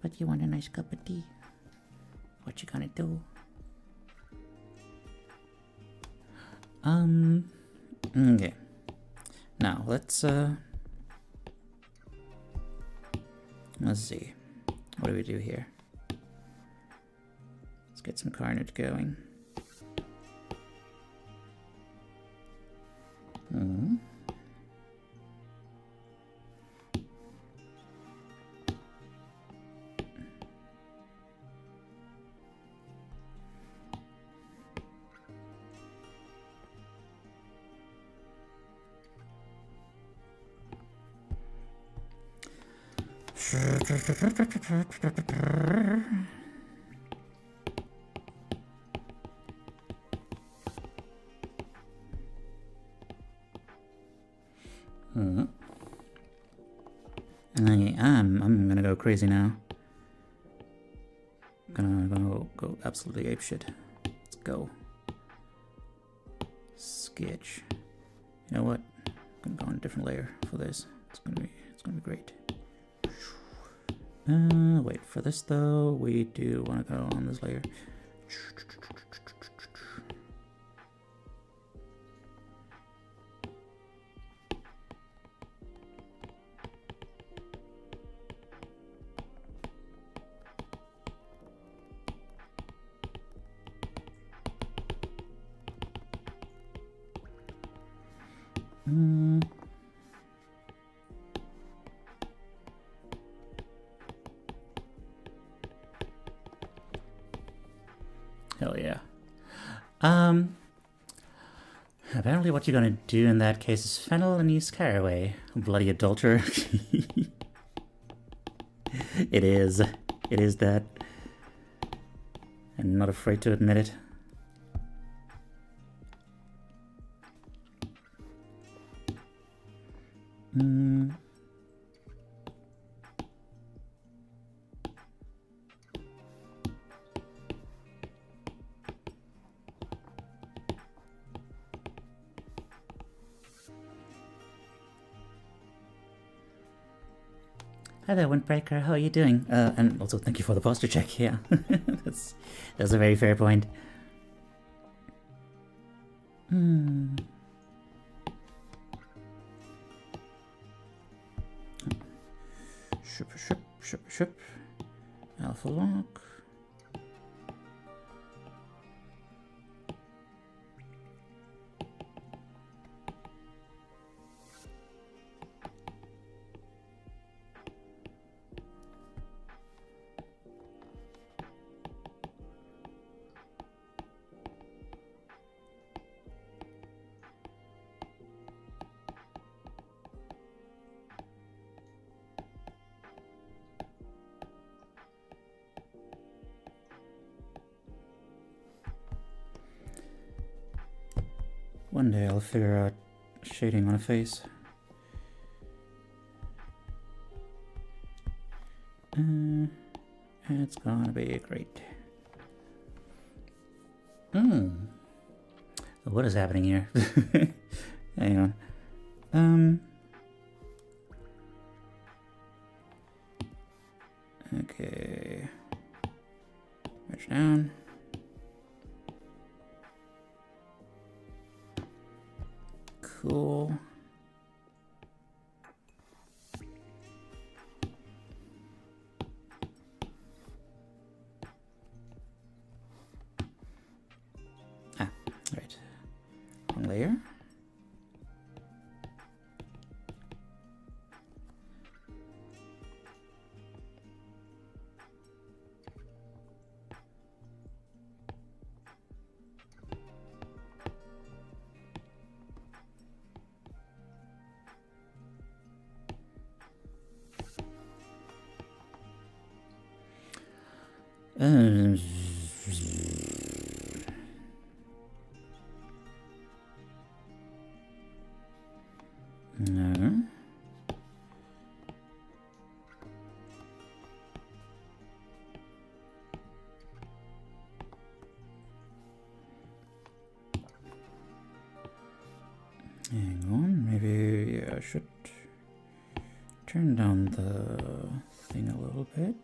But you want a nice cup of tea. What you gonna do? Okay. Now let's see. What do we do here? Let's get some carnage going. I'm gonna go crazy now. Gonna go absolutely apeshit. Let's go. Sketch. You know what? I'm gonna go on a different layer for this. It's gonna be great. Wait, for this though, we do want to go on this layer. Apparently what you're gonna do in that case is fennel and use caraway. Bloody adulterer. It is. It is that. I'm not afraid to admit it. Hi there, Windbreaker. How are you doing? And also thank you for the posture check. Yeah, that's a very fair point. Ship. Alpha lock. One day I'll figure out shading on a face. It's gonna be great. What is happening here? Hang on. Okay. Merge down. Cool. Right. Wrong layer. No. Hang on, maybe I should turn down the thing a little bit.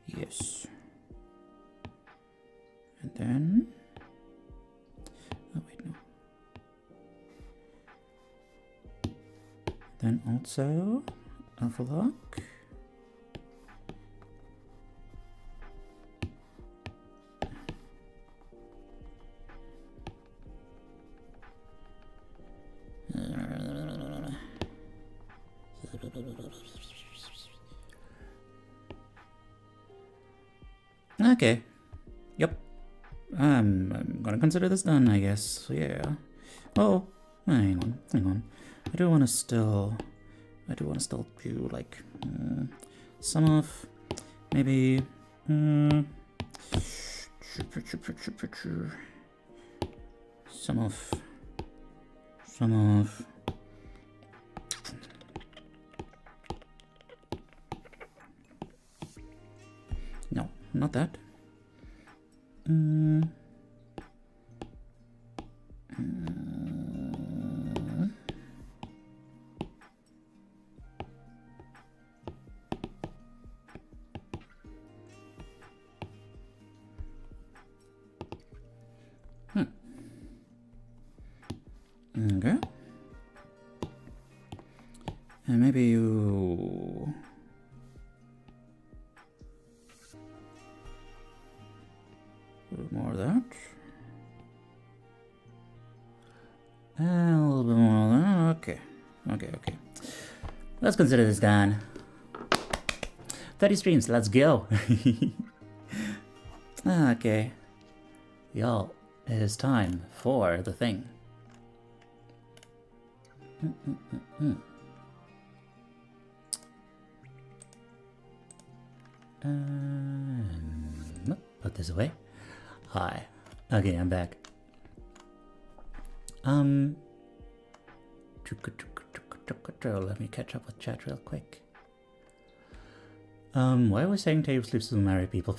Yes. And then... oh wait, no. Then also alpha lock. Okay. Yep. I'm gonna consider this done, I guess. Yeah. Oh, hang on. I do want to still do like some of maybe some of no, not that. Okay. And maybe you... a little more of that. A little bit more of that. Okay. Let's consider this done. 30 streams, let's go. Okay. Y'all, it is time for the thing. Put this away. Hi. Okay, I'm back. Let me catch up with chat real quick. Why are we saying table sleeps with married people?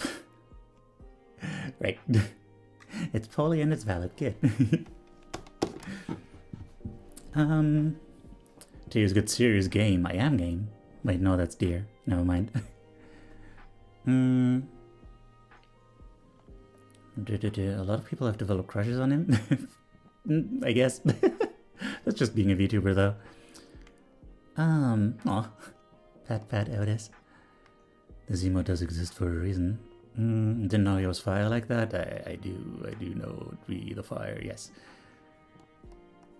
Right. It's poly and it's valid. Good. To use good serious game. I am game. Wait, no, that's deer. Never mind. A lot of people have developed crushes on him. I guess. That's just being a VTuber though. Aw. Pat Otis. The Zemo does exist for a reason. Didn't know he was fire like that. I do know it be the fire, yes.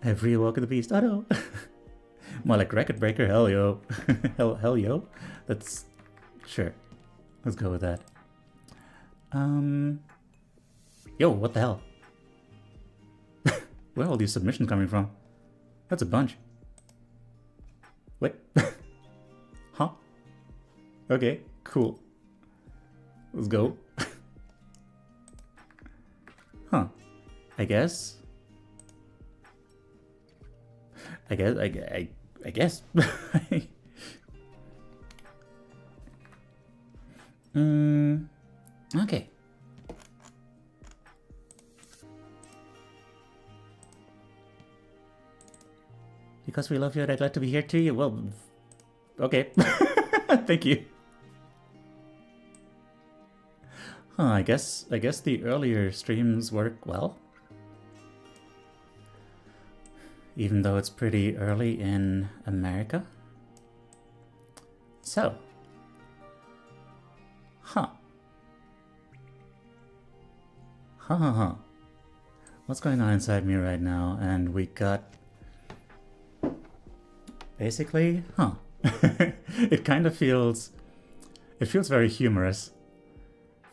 Every walk of the beast. Oh no. More like record breaker, hell yo. hell yo. That's sure. Let's go with that. Yo, what the hell? Where are all these submissions coming from? That's a bunch. What? Huh? Okay, cool. Let's go. Huh. I guess. I guess. Okay. Because we love you and I'd like to be here too. Well, okay. Thank you. Huh, I guess the earlier streams work well. Even though it's pretty early in America. So. Huh. Huh. What's going on inside me right now? And we got... Basically, huh. It kind of feels... It feels very humorous.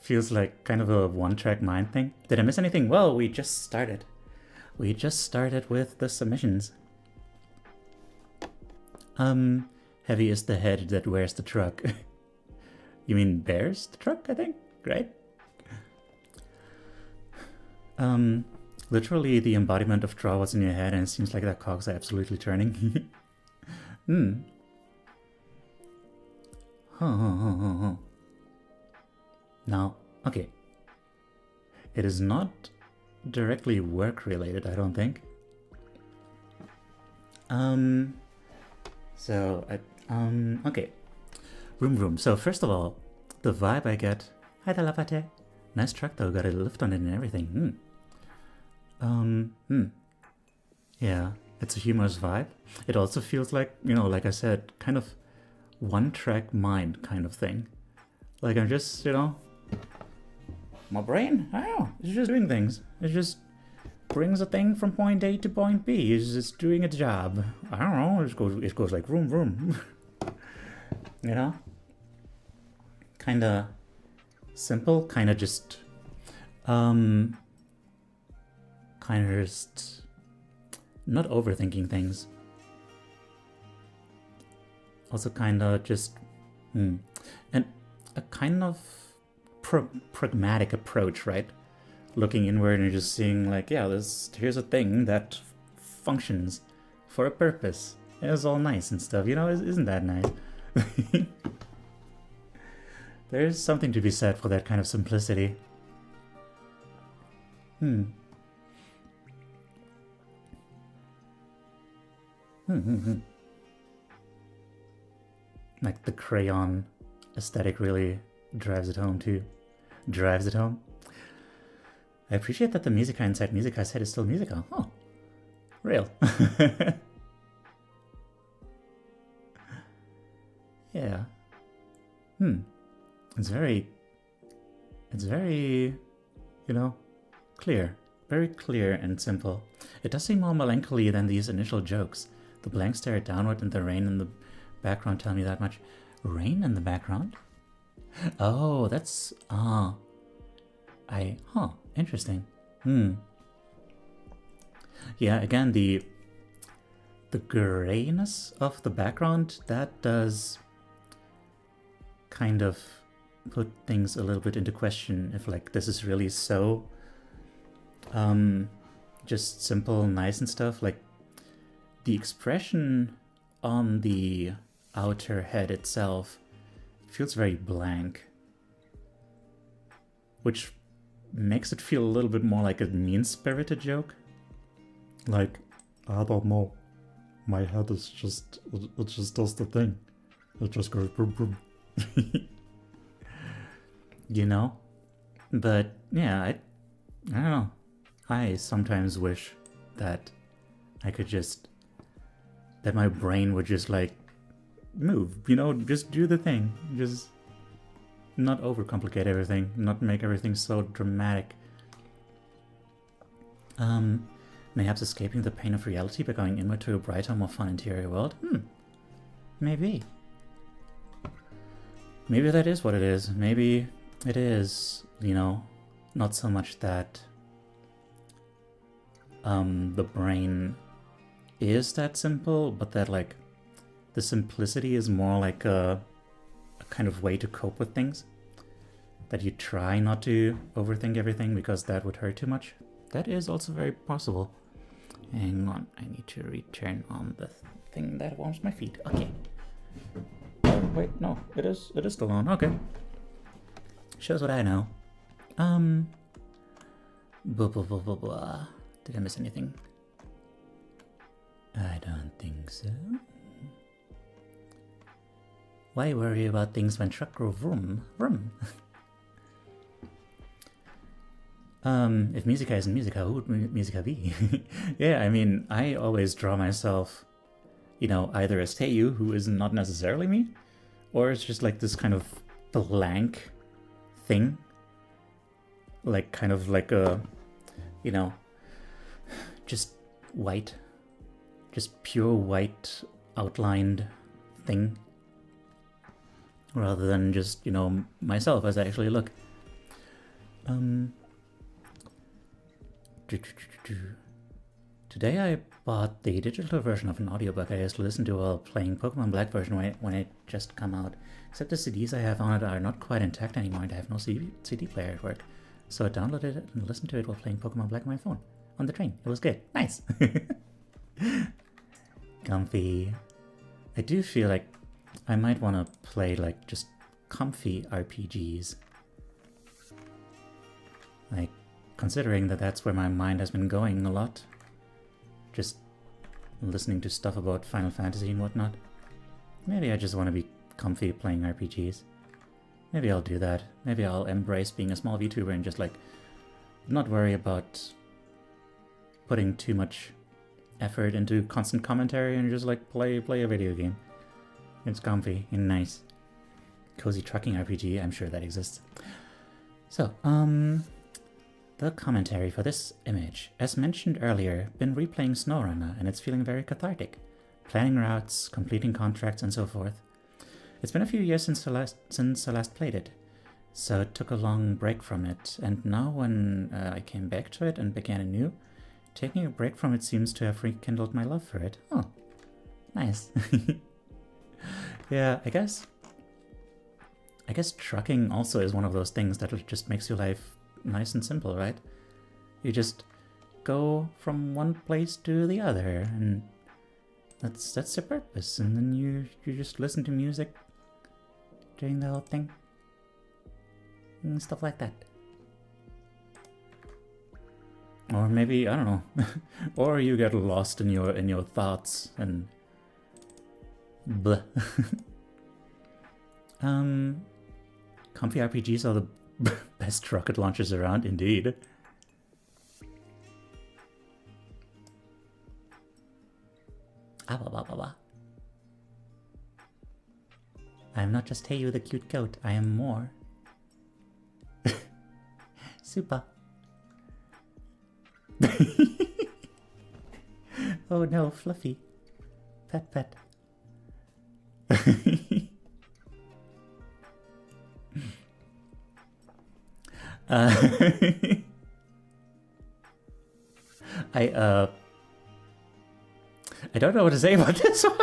Feels like kind of a one-track mind thing. Did I miss anything? Well, we just started. We just started with the submissions. Heavy is the head that wears the truck. You mean bears the truck, I think? Right? Literally the embodiment of draw what's in your head, and it seems like that cogs are absolutely turning. Huh. Now, okay. It is not directly work related, I don't think. Okay. Room. So first of all, the vibe I get. Hi, Talapate. Nice truck though, got a lift on it and everything. Yeah, it's a humorous vibe. It also feels like, you know, like I said, kind of one-track mind kind of thing. Like I'm just, you know, my brain, I don't know, it's just doing things. It just brings a thing from point A to point B. It's just doing its job. I don't know, it goes like vroom. You know? Kinda simple, kinda just not overthinking things. Also kinda just and a kind of pragmatic approach, right? Looking inward and just seeing like, yeah, here's a thing that functions for a purpose. It's all nice and stuff, you know, isn't that nice? There's something to be said for that kind of simplicity. Like the crayon aesthetic really drives it home too. Drives it home. I appreciate that the Musica inside Musica set is still musical. Oh, real. Yeah. It's very, you know, clear. Very clear and simple. It does seem more melancholy than these initial jokes. The blank stare downward and the rain in the background tell me that much. Rain in the background? Oh, that's... interesting. Yeah, again, the grayness of the background, that does kind of put things a little bit into question if like this is really so just simple, nice and stuff. Like the expression on the outer head itself feels very blank, which makes it feel a little bit more like a mean-spirited joke. Like, I don't know, my head is just, it just does the thing. It just goes boom boom. You know? But yeah, I don't know. I sometimes wish that I could just, that my brain would just like move, you know, just do the thing. Just not overcomplicate everything, not make everything so dramatic. Mayhaps escaping the pain of reality by going inward to a brighter, more fun interior world? Maybe. Maybe that is what it is. Maybe it is, you know, not so much that the brain is that simple, but that like the simplicity is more like a kind of way to cope with things. That you try not to overthink everything because that would hurt too much. That is also very possible. Hang on, I need to return on the thing that warms my feet. Okay. Oh, wait, no, it is still on. Okay. Shows what I know. Blah, blah, blah, blah, blah. Did I miss anything? I don't think so. Why worry about things when truck go vroom, vroom? If Musica isn't Musica, who would Musica be? Yeah, I mean, I always draw myself, you know, either as Teiyu, who is not necessarily me, or it's just like this kind of blank thing. Like, kind of like a, you know, just white, just pure white outlined thing. Rather than just, you know, myself as I actually look. Today I bought the digital version of an audiobook I used to listen to while playing Pokemon Black version when it just come out. Except the CDs I have on it are not quite intact anymore and I have no CD player at work. So I downloaded it and listened to it while playing Pokemon Black on my phone. On the train. It was good. Nice. Comfy. I do feel like I might want to play like just comfy RPGs. Like, considering that that's where my mind has been going a lot. Just listening to stuff about Final Fantasy and whatnot. Maybe I just want to be comfy playing RPGs. Maybe I'll do that. Maybe I'll embrace being a small VTuber and just like not worry about putting too much effort into constant commentary and just like play a video game. It's comfy and nice. Cozy trucking RPG, I'm sure that exists. So, the commentary for this image. As mentioned earlier, been replaying SnowRunner and it's feeling very cathartic. Planning routes, completing contracts and so forth. It's been a few years since I last played it, so it took a long break from it, and now when I came back to it and began anew, taking a break from it seems to have rekindled my love for it. Oh, nice. Yeah, I guess trucking also is one of those things that just makes your life nice and simple, right? You just go from one place to the other, and that's your purpose. And then you just listen to music during the whole thing, and stuff like that. Or maybe, I don't know, or you get lost in your thoughts and blah. Comfy RPGs are the best rocket launchers around, indeed. I'm not just Teiyu the cute goat, I am more. Super. Oh no, Fluffy. Pet pet. I don't know what to say about this one.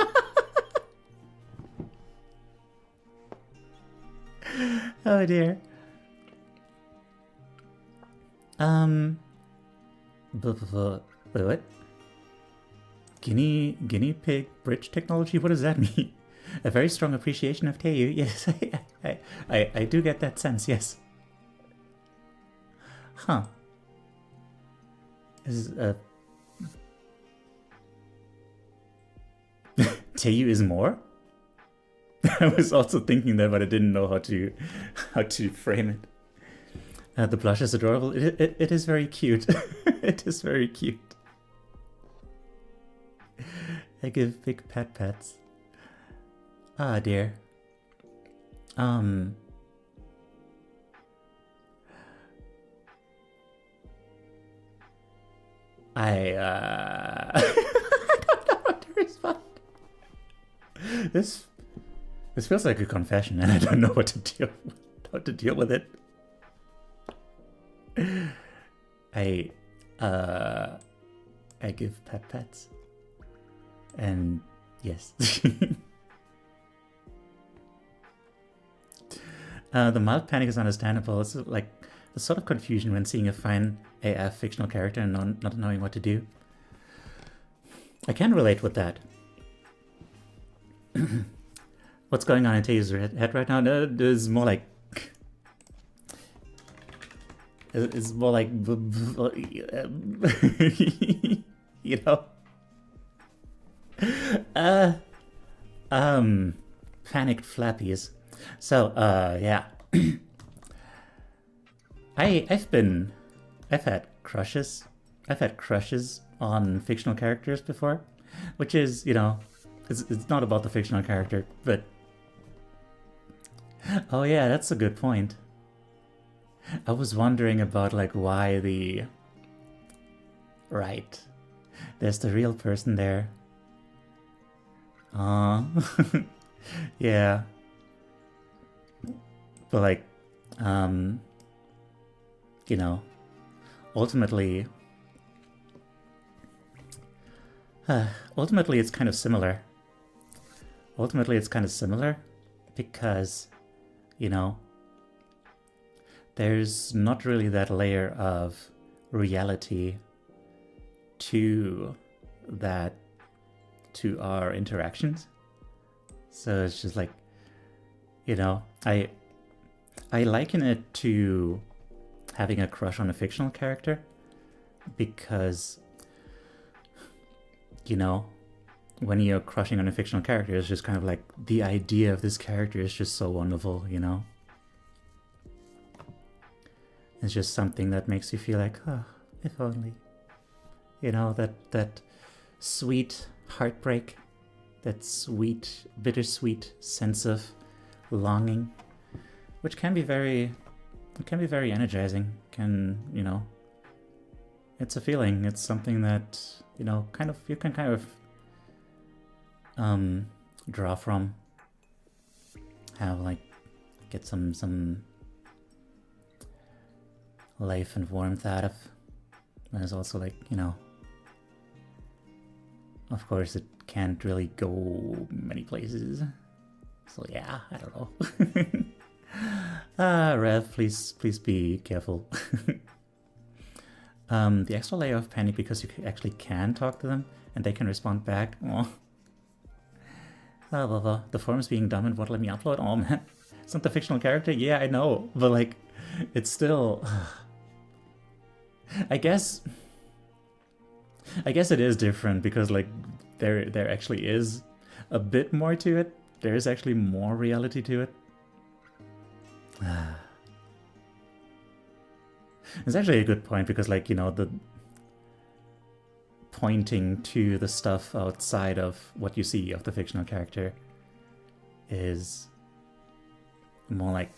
Oh dear. Wait, what? Guinea pig bridge technology? What does that mean? A very strong appreciation of Teiyu. Yes, I do get that sense, yes. Huh. Is Teiyu is more? I was also thinking that, but I didn't know how to frame it. The blush is adorable. It is very cute. It is very cute. I give big pats. Ah, dear. I don't know what to respond. This feels like a confession, and I don't know what to deal with it. I give pats, and yes. The mild panic is understandable. It's like the sort of confusion when seeing a fine AF fictional character and not knowing what to do. I can relate with that. What's going on in Teiyu's head right now? No, it's more like... It's more like... you know? Panicked flappies. So, yeah. I've had crushes. I've had crushes on fictional characters before, which is, you know, it's not about the fictional character, but... Oh yeah, that's a good point. I was wondering about, like, why the... Right. There's the real person there. Yeah. But, like, you know, ultimately it's kind of similar. Ultimately, it's kind of similar because, you know, there's not really that layer of reality to our interactions. So it's just like, you know, I liken it to having a crush on a fictional character because, you know, when you're crushing on a fictional character, it's just kind of like the idea of this character is just so wonderful, you know? It's just something that makes you feel like, oh, if only. You know, that sweet heartbreak, that sweet, bittersweet sense of longing, which can be very energizing. You know, it's a feeling. It's something that, you know, you can kind of draw from, have like, get some life and warmth out of. There's also like, you know, of course it can't really go many places. So yeah, I don't know. Rev, please be careful. The extra layer of panic because you actually can talk to them and they can respond back. Aww. The forum's being dumb and won't let me upload. Oh man, it's not the fictional character. Yeah, I know, but like, it's still. I guess it is different because like there actually is a bit more to it. There is actually more reality to it. It's actually a good point because, like, you know, the pointing to the stuff outside of what you see of the fictional character is more like,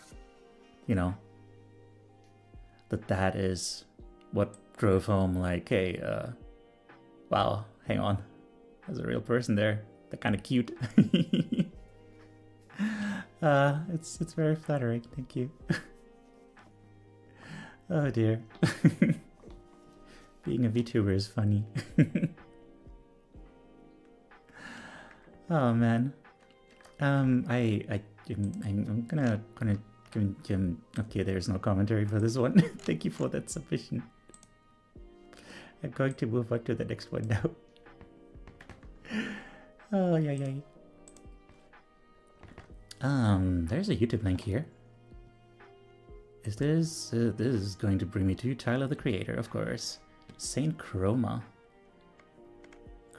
you know, that is what drove home, like, hey, wow, hang on, there's a real person there. They're kind of cute. It's very flattering. Thank you. Oh dear. Being a VTuber is funny. Oh man. I'm gonna okay, there's no commentary for this one. Thank you for that submission. I'm going to move on to the next one now. Oh yeah. There's a YouTube link here. Is this this is going to bring me to Tyler the Creator, of course. Saint Chroma.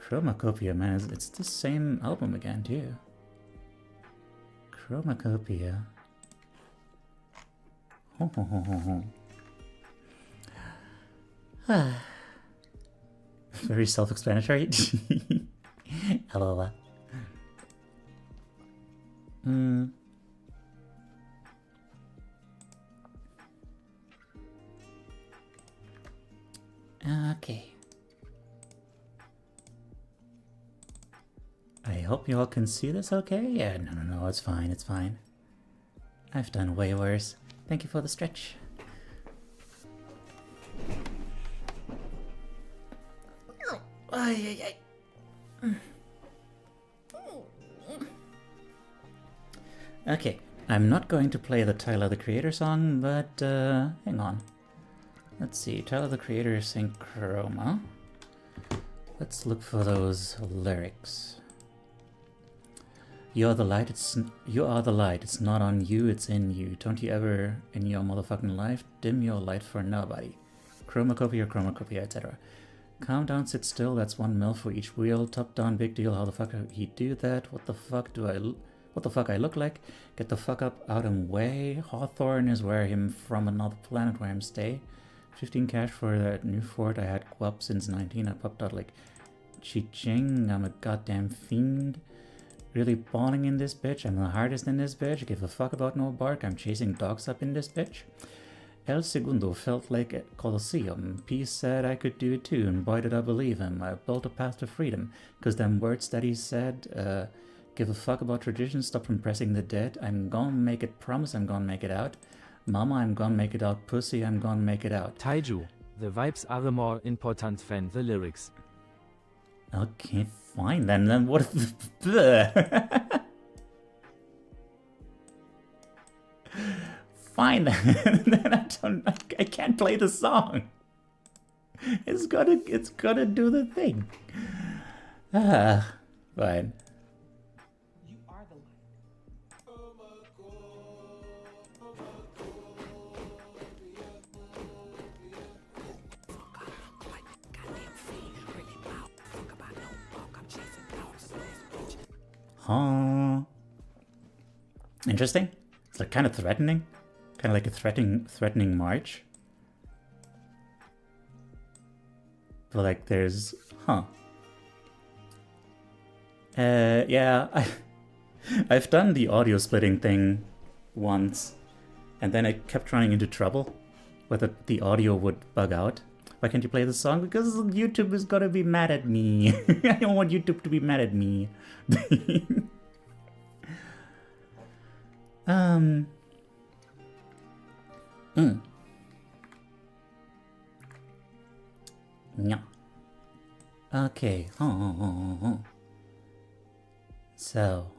Chromacopia, man, it's the same album again too. Chromacopia. Very self-explanatory. Okay. I hope you all can see this okay? Yeah, no, it's fine, it's fine. I've done way worse. Thank you for the stretch. Okay, I'm not going to play the Tyler the Creator song, but hang on. Let's see, Tyler the Creator Saint Chroma. Let's look for those lyrics. You are the light, it's not on you, it's in you. Don't you ever in your motherfucking life dim your light for nobody. Chromacopia, etc. Calm down, sit still, that's 1 mil for each wheel. Top down, big deal, how the fuck he do that? What the fuck I look like? Get the fuck up out and way. Hawthorne is where him from another planet where him stay. 15 cash for that new fort I had guap since 19. I popped out like Chi-Ching, I'm a goddamn fiend. Really balling in this bitch, I'm the hardest in this bitch. Give a fuck about no bark, I'm chasing dogs up in this bitch. El Segundo felt like a Colosseum. Peace said I could do it too, and boy did I believe him. I built a path to freedom, cause them words that he said, give a fuck about tradition, stop impressing the dead. I'm gonna make it, promise I'm gonna make it out. Mama, I'm gonna make it out. Pussy, I'm gonna make it out. Taiju, the vibes are the more important than the lyrics. Okay, fine then what the... Fine then, I can't play the song. It's gotta do the thing. Fine. You are the light. Huh. Interesting. It's like kind of threatening. Kind of like a threatening march. But like there's... Huh. Yeah, I've done the audio splitting thing once. And then I kept running into trouble. Whether the audio would bug out. Why can't you play the song? Because YouTube is gonna be mad at me. I don't want YouTube to be mad at me. Yeah. Okay. So,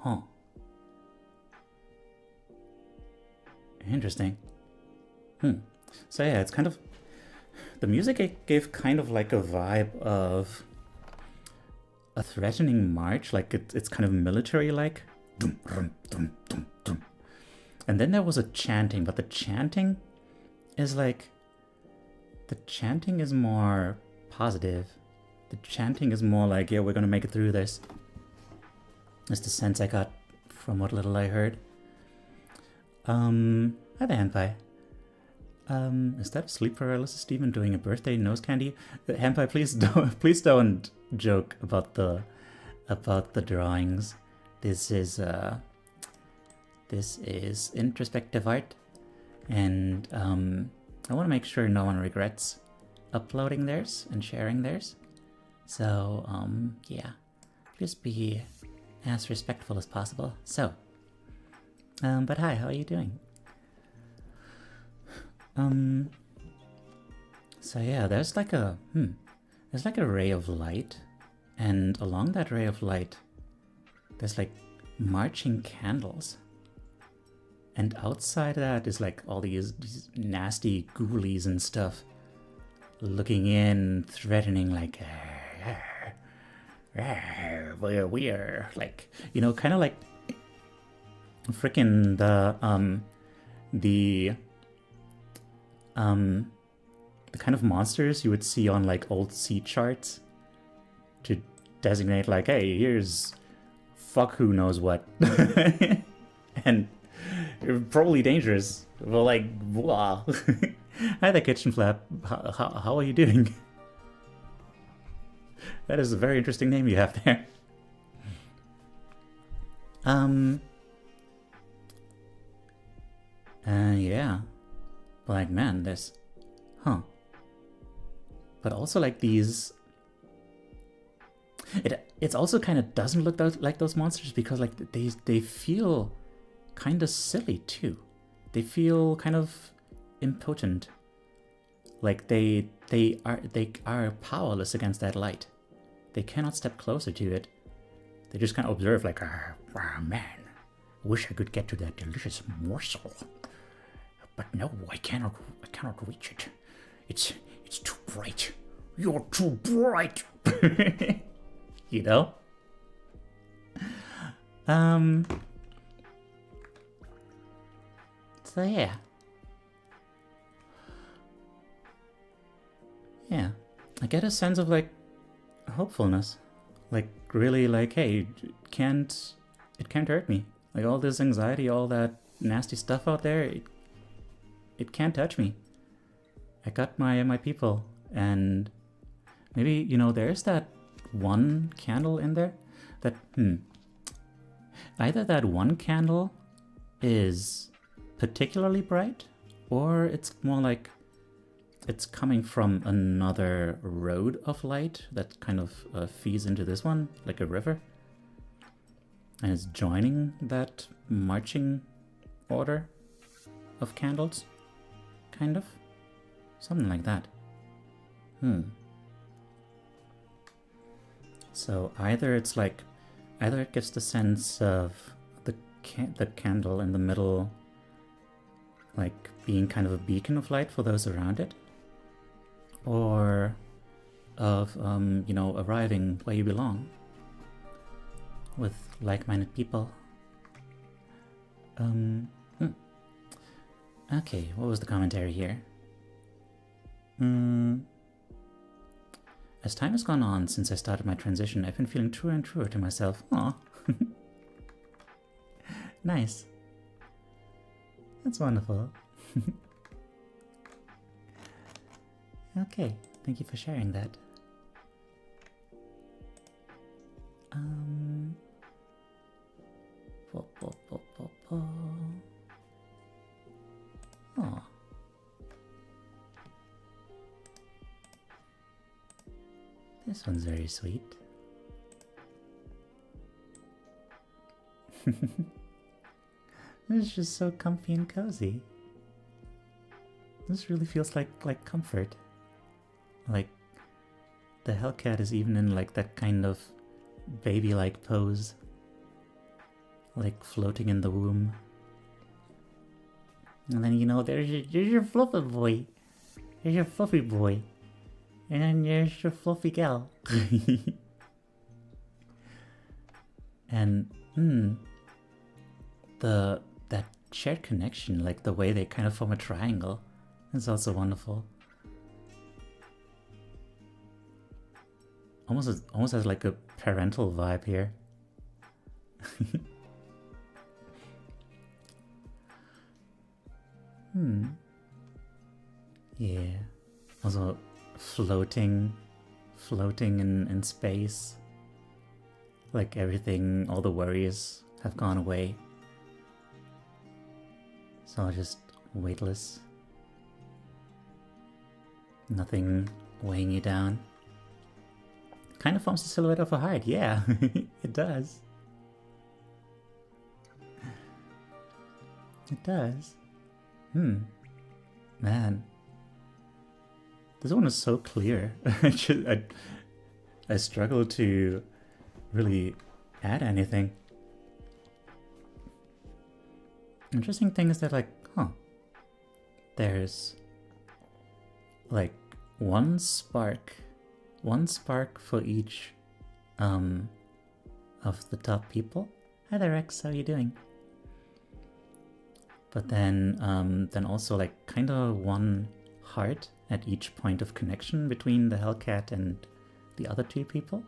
interesting. So yeah, it's kind of... The music gave kind of like a vibe of a threatening march, like it's kind of military-like. And then there was a chanting, but the chanting is like... The chanting is more positive. The chanting is more like, yeah, we're gonna make it through this. That's the sense I got from what little I heard. Hi there, Henpai. Is that sleep paralysis demon doing a birthday nose candy? Henpai, please don't joke about the drawings. This is Introspective Art, and I want to make sure no one regrets uploading theirs and sharing theirs. So yeah, just be as respectful as possible. So, but hi, how are you doing? So yeah, there's like a there's like a ray of light, and along that ray of light, there's like marching candles. And outside that is like all these nasty ghoulies and stuff looking in, threatening, like, we're like, you know, kind of like freaking the kind of monsters you would see on like old sea charts to designate like, hey, here's fuck who knows what. And probably dangerous. Well, like, wow. Hi there, Kitchen Flap. How are you doing? That is a very interesting name you have there. Yeah. Like, man, there's... Huh. But also, like, these... It's also kind of doesn't look like those monsters because, like, they feel kind of silly, too. They feel kind of impotent. Like, they are powerless against that light. They cannot step closer to it. They just kind of observe, like, man, I wish I could get to that delicious morsel. But no, I cannot reach it. It's too bright. You're too bright. You know? So yeah. Yeah. I get a sense of like hopefulness. Like really like, hey, it can't hurt me. Like all this anxiety, all that nasty stuff out there, it can't touch me. I got my people, and maybe, you know, there's that one candle in there that either that one candle is particularly bright, or it's more like it's coming from another road of light that kind of feeds into this one, like a river, and it's joining that marching order of candles, kind of, something like that. So either it gives the sense of the candle in the middle, like being kind of a beacon of light for those around it, or of you know, arriving where you belong with like-minded people. Okay, what was the commentary here? As time has gone on since I started my transition, I've been feeling truer and truer to myself. Aw. Nice. That's wonderful. Okay, thank you for sharing that. Aw. This one's very sweet. It's just so comfy and cozy. This really feels like comfort. Like the Hellcat is even in like that kind of baby-like pose, like floating in the womb. And then, you know, there's your fluffy boy. There's your fluffy boy. And then there's your fluffy gal. And that shared connection, like the way they kind of form a triangle, is also wonderful. Almost has like a parental vibe here. Yeah. Also floating in space. Like everything, all the worries have gone away. So just weightless. Nothing weighing you down. Kind of forms the silhouette of a heart, yeah. It does. It does. Man. This one is so clear. I struggle to really add anything. Interesting thing is that, like, there's like one spark for each of the top people. Hi there, Rex, how are you doing? But then also like kind of one heart at each point of connection between the Hellcat and the other two people.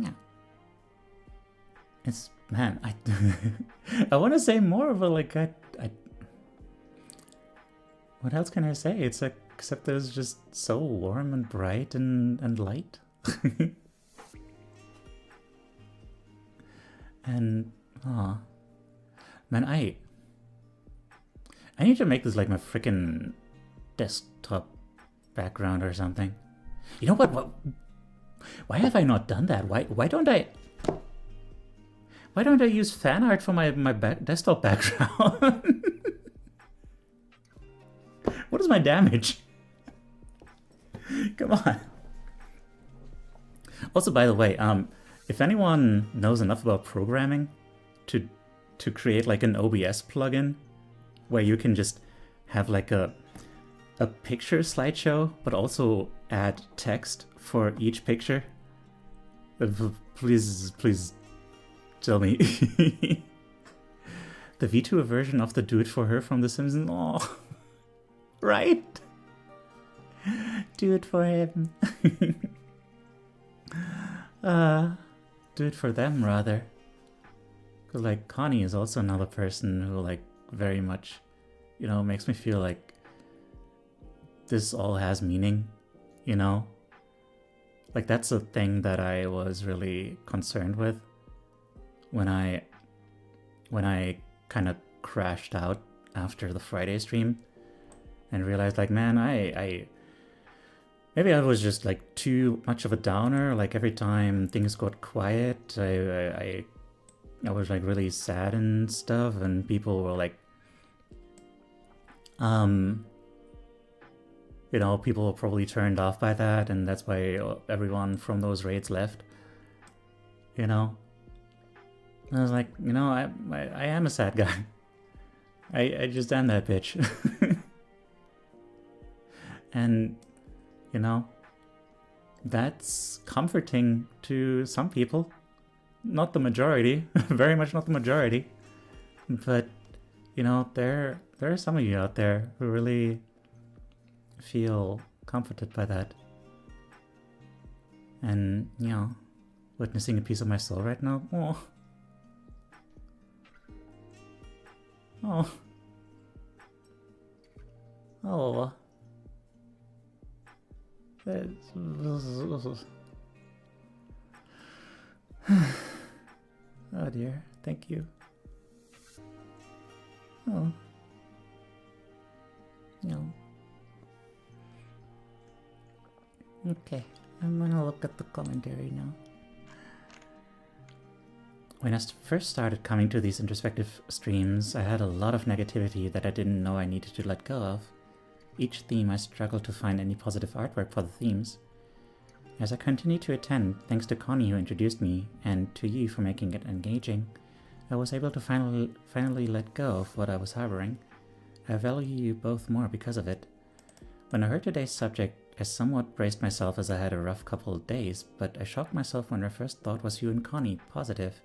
Yeah. It's, man, I want to say more, but like I what else can I say? It's like, except that it's just so warm and bright and light. And man, I need to make this like my freaking desktop background or something. You know what? Why have I not done that? Why don't I use fan art for my desktop background? What is my damage? Come on. Also, by the way, if anyone knows enough about programming to create like an OBS plugin where you can just have like a picture slideshow, but also add text for each picture, please tell me. The VTuber version of the Do It For Her from The Simpsons. Oh, right? Do it for him. Do it for them, rather. Because, like, Connie is also another person who, like, very much, you know, makes me feel like this all has meaning, you know? Like, that's a thing that I was really concerned with when I kind of crashed out after the Friday stream and realized, like, man, maybe I was just like too much of a downer. Like every time things got quiet, I was like really sad and stuff, and people were like, you know, people were probably turned off by that, and that's why everyone from those raids left. You know, and I was like, you know, I am a sad guy. I just am that bitch. And you know, that's comforting to some people. Not the majority, very much not the majority. But, you know, there are some of you out there who really feel comforted by that. And, you know, witnessing a piece of my soul right now. Oh. Oh. Oh. Oh dear, thank you. Oh. No. Okay, I'm gonna look at the commentary now. When I first started coming to these introspective streams, I had a lot of negativity that I didn't know I needed to let go of. Each theme I struggled to find any positive artwork for the themes. As I continued to attend, thanks to Connie who introduced me, and to you for making it engaging, I was able to finally let go of what I was harboring. I value you both more because of it. When I heard today's subject, I somewhat braced myself as I had a rough couple of days, but I shocked myself when my first thought was you and Connie, positive.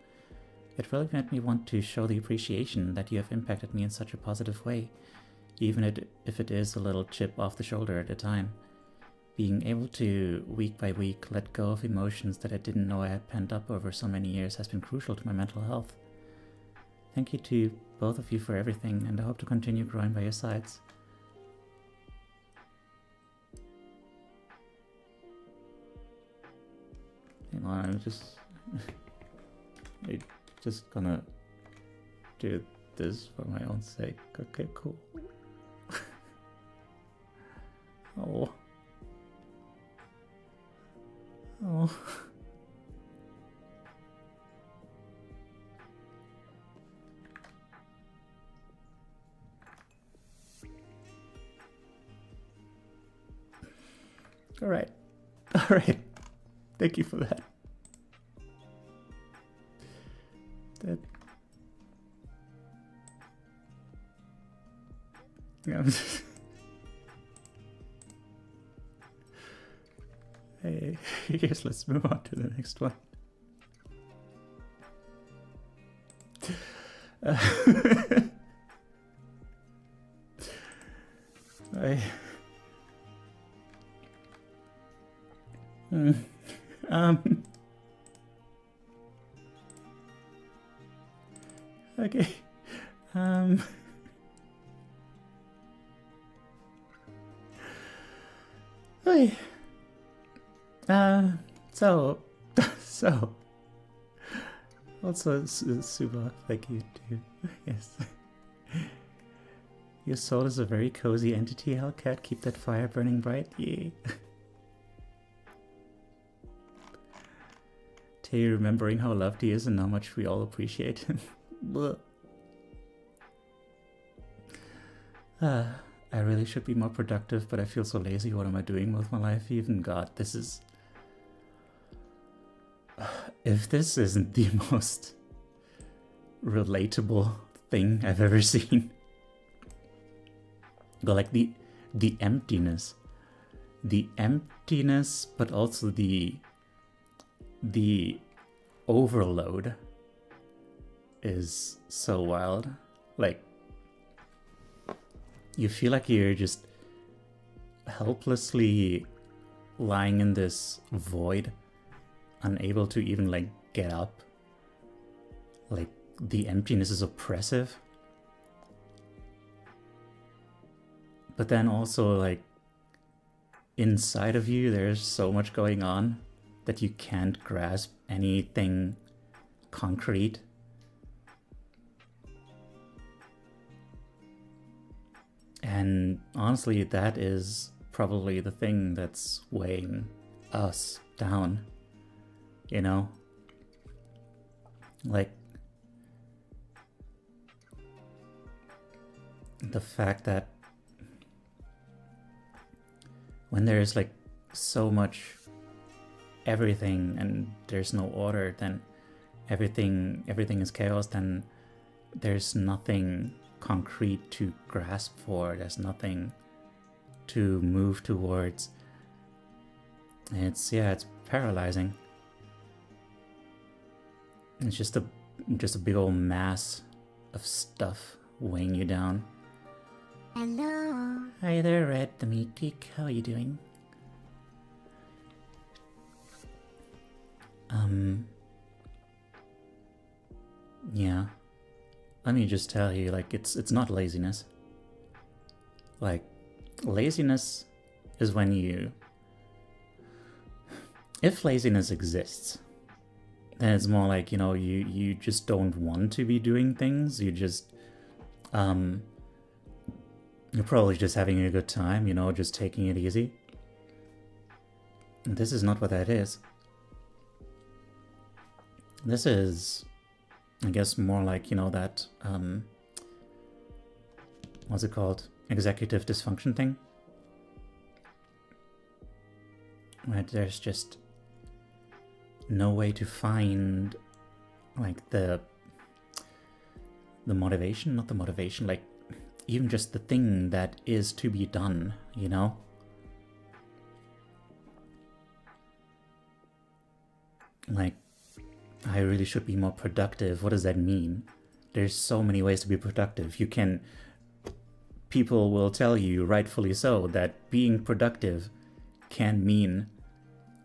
It really made me want to show the appreciation that you have impacted me in such a positive way, even if it is a little chip off the shoulder at a time. Being able to, week by week, let go of emotions that I didn't know I had pent up over so many years has been crucial to my mental health. Thank you to both of you for everything, and I hope to continue growing by your sides. Hang on, I'm just gonna do this for my own sake. Okay, cool. Oh. No. All right. All right. Thank you for that. Yeah. Hey, yes, let's move on to the next one. I, okay. Hey. So, also, Suba, thank you too. Yes. Your soul is a very cozy entity, Hellcat. Keep that fire burning bright. Yay. Tay remembering how loved he is and how much we all appreciate him. I really should be more productive, but I feel so lazy. What am I doing with my life even? God, this is... If this isn't the most relatable thing I've ever seen. But like the emptiness. The emptiness, but also the overload is so wild. Like, you feel like you're just helplessly lying in this void, unable to even like get up. Like, the emptiness is oppressive. But then also, like, inside of you there's so much going on that you can't grasp anything concrete. And honestly, that is probably the thing that's weighing us down, you know? Like, the fact that when there's like so much everything and there's no order, then everything is chaos, then there's nothing concrete to grasp for, there's nothing to move towards. And it's paralyzing. It's just a big old mass of stuff weighing you down. Hello. Hi there, Red the Meat Geek. How are you doing? Yeah. Let me just tell you, like, it's not laziness. Like, laziness is when you... If laziness exists, then it's more like, you know, you just don't want to be doing things. You just, you're probably just having a good time, you know, just taking it easy. And this is not what that is. This is, I guess, more like, you know, that, what's it called? Executive dysfunction thing. Right, there's just no way to find, like, the motivation, not the motivation, like, even just the thing that is to be done, you know? Like, I really should be more productive. What does that mean? There's so many ways to be productive. People will tell you, rightfully so, that being productive can mean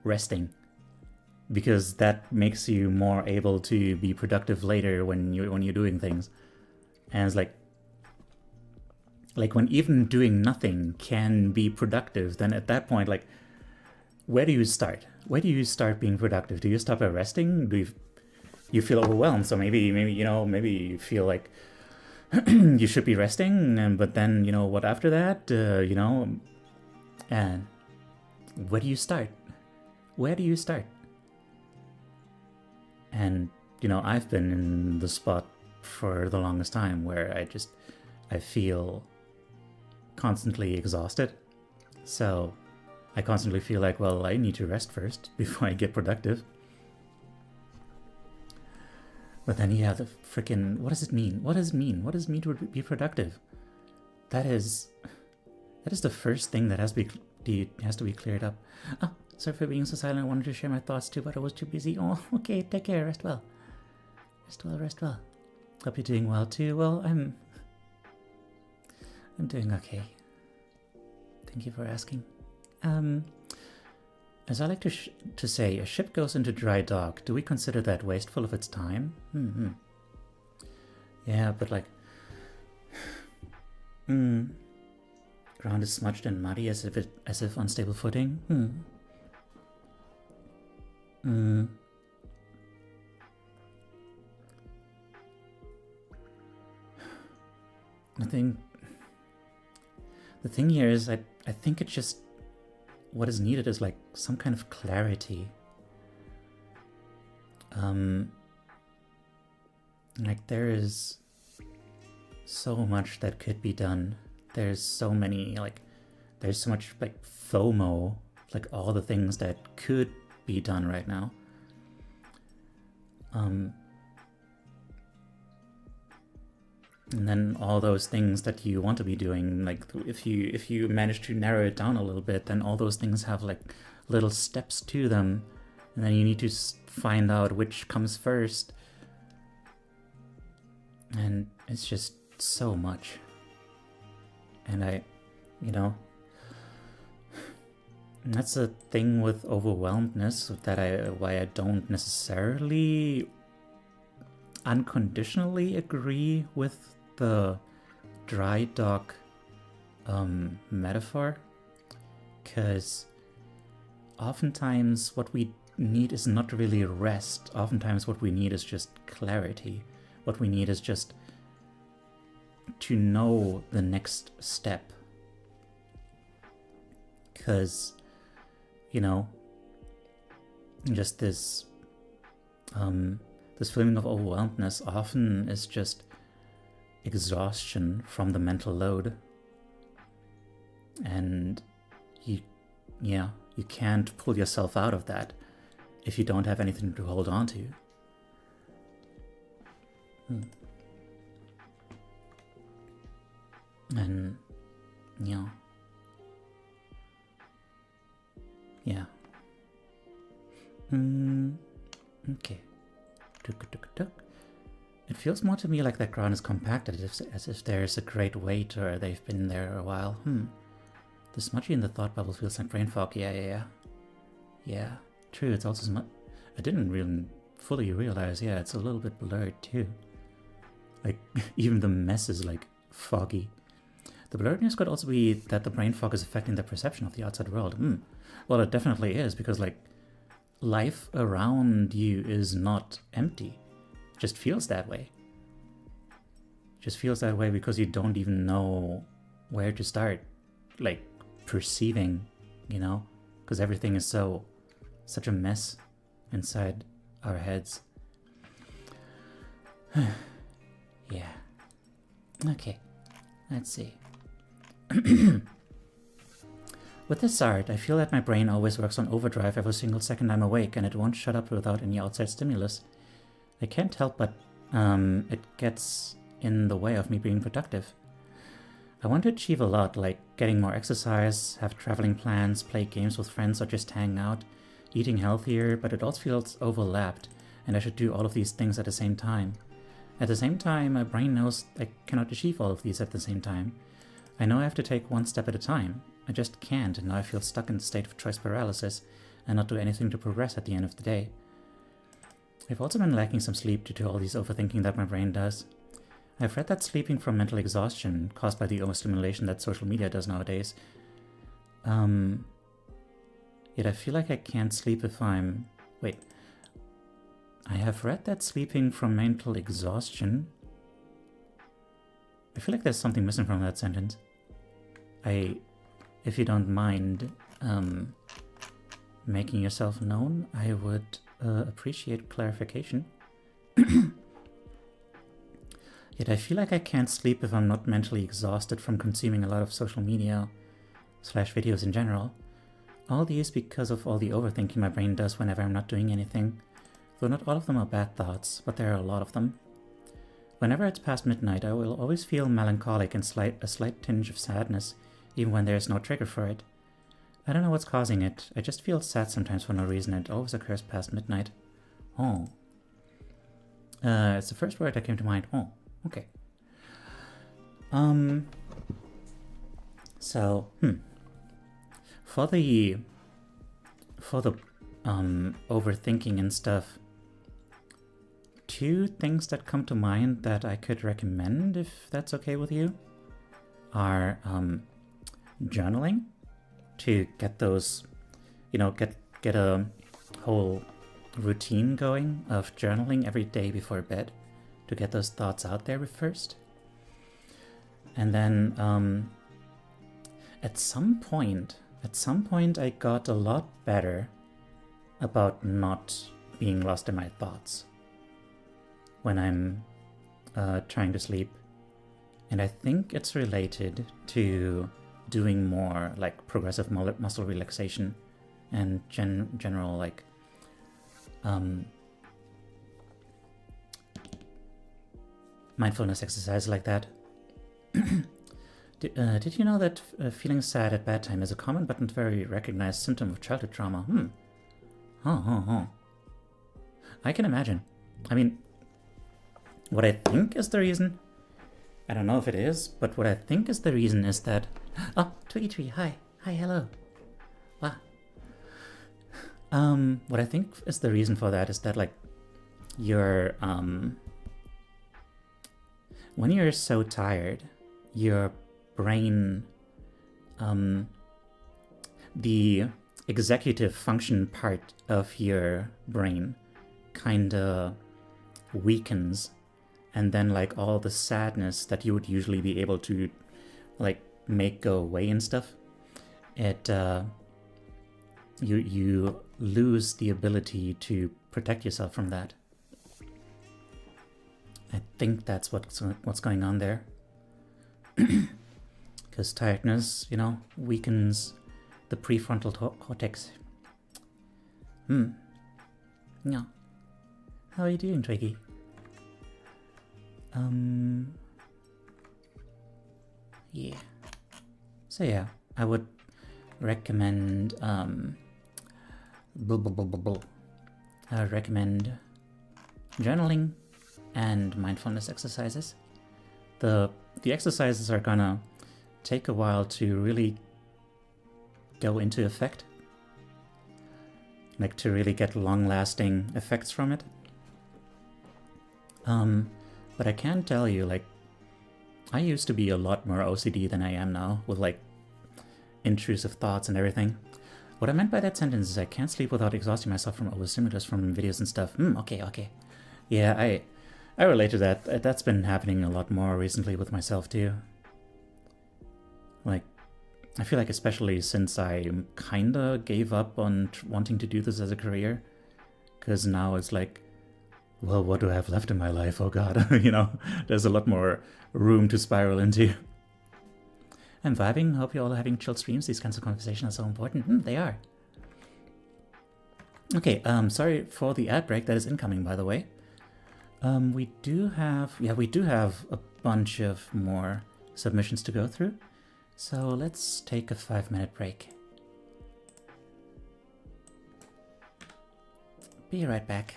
resting, because that makes you more able to be productive later when you're doing things. And it's like when even doing nothing can be productive, then at that point, like, where do you start? Where do you start being productive? Do you stop at resting? Do you feel overwhelmed? So maybe you feel like you should be resting, but then, you know, what after that? You know, and where do you start? Where do you start? And, you know, I've been in the spot for the longest time where I feel constantly exhausted. So I constantly feel like, well, I need to rest first before I get productive. But then, yeah, the freaking, what does it mean? What does it mean? What does it mean to be productive? That is the first thing that has to be cleared up. Oh, sorry for being so silent. I wanted to share my thoughts too, but I was too busy. Oh, okay, take care, rest well. Rest well, rest well. Hope you're doing well too. Well, I'm doing okay. Thank you for asking. As I like to say, a ship goes into dry dock. Do we consider that wasteful of its time? Yeah, but like, ground is smudged and muddy as if unstable footing. The thing here is, I think it's just, what is needed is like some kind of clarity. Like there is so much that could be done. There's so many, like, there's so much like FOMO, like all the things that could be done right now. And then all those things that you want to be doing, like if you manage to narrow it down a little bit, then all those things have like little steps to them, and then you need to find out which comes first. And it's just so much. And and that's the thing with overwhelmedness, why I don't necessarily unconditionally agree with the dry dock metaphor, because oftentimes what we need is not really rest. Oftentimes what we need is just clarity. What we need is just to know the next step, because just this feeling of overwhelmedness often is just exhaustion from the mental load, and you can't pull yourself out of that if you don't have anything to hold on to. And okay. It feels more to me like that ground is compacted, as if there's a great weight, or they've been there a while. The smudgy in the thought bubble feels like brain fog. Yeah. True, it's also I didn't really fully realize, it's a little bit blurred too. Like, even the mess is like foggy. The blurredness could also be that the brain fog is affecting the perception of the outside world. Well, it definitely is, because like, life around you is not empty. It just feels that way. Because you don't even know where to start, like, perceiving, because everything is such a mess inside our heads. Yeah. Okay. Let's see. With this art, I feel that my brain always works on overdrive every single second I'm awake, and it won't shut up without any outside stimulus. I can't help but it gets in the way of me being productive. I want to achieve a lot, like getting more exercise, have traveling plans, play games with friends, or just hang out, eating healthier, but it all feels overlapped, and I should do all of these things at the same time. At the same time, my brain knows I cannot achieve all of these at the same time. I know I have to take one step at a time. I just can't, and now I feel stuck in a state of choice paralysis and not do anything to progress at the end of the day. I've also been lacking some sleep due to all these overthinking that my brain does. I've read that sleeping from mental exhaustion caused by the overstimulation that social media does nowadays. Yet I feel like I can't sleep if I'm... Wait. I have read that sleeping from mental exhaustion... I feel like there's something missing from that sentence. If you don't mind making yourself known, I would appreciate clarification. Yet I feel like I can't sleep if I'm not mentally exhausted from consuming a lot of social media / videos in general. All these because of all the overthinking my brain does whenever I'm not doing anything. Though not all of them are bad thoughts, but there are a lot of them. Whenever it's past midnight, I will always feel melancholic and a slight tinge of sadness, even when there is no trigger for it. I don't know what's causing it. I just feel sad sometimes for no reason, and it always occurs past midnight. Oh. It's the first word that came to mind. Oh, okay. So, For the overthinking and stuff, two things that come to mind that I could recommend, if that's okay with you, are journaling, to get those, get a whole routine going of journaling every day before bed, to get those thoughts out there first. And then at some point I got a lot better about not being lost in my thoughts when I'm trying to sleep. And I think it's related to doing more like progressive muscle relaxation and general like mindfulness exercise like that. Did you know that feeling sad at bedtime is a common but not very recognized symptom of childhood trauma? I can imagine. I mean, what I think is the reason, I don't know if it is, but what I think is the reason is that... Oh, Twiggy Tree, hi. Hi, hello. Wow. What I think is the reason for that is that, like, your, when you're so tired, your brain, the executive function part of your brain kinda weakens, and then like all the sadness that you would usually be able to like make go away and stuff, it you lose the ability to protect yourself from that. I think that's what's going on there. Because tiredness, weakens the prefrontal cortex. Yeah. How are you doing, Twiggy? Yeah. So yeah, I would recommend, I would recommend journaling and mindfulness exercises. The exercises are gonna take a while to really go into effect, like to really get long-lasting effects from it. But I can tell you, like, I used to be a lot more OCD than I am now, with like intrusive thoughts and everything. What I meant by that sentence is I can't sleep without exhausting myself from overstimulus from videos and stuff. Okay. Yeah, I relate to that. That's been happening a lot more recently with myself too. Like, I feel like especially since I kinda gave up on wanting to do this as a career, because now it's like, well, what do I have left in my life? Oh god, there's a lot more room to spiral into. I'm vibing. Hope you're all having chill streams. These kinds of conversations are so important. They are. Okay, sorry for the ad break that is incoming, by the way. We do have a bunch of more submissions to go through. So let's take a 5-minute break. Be right back.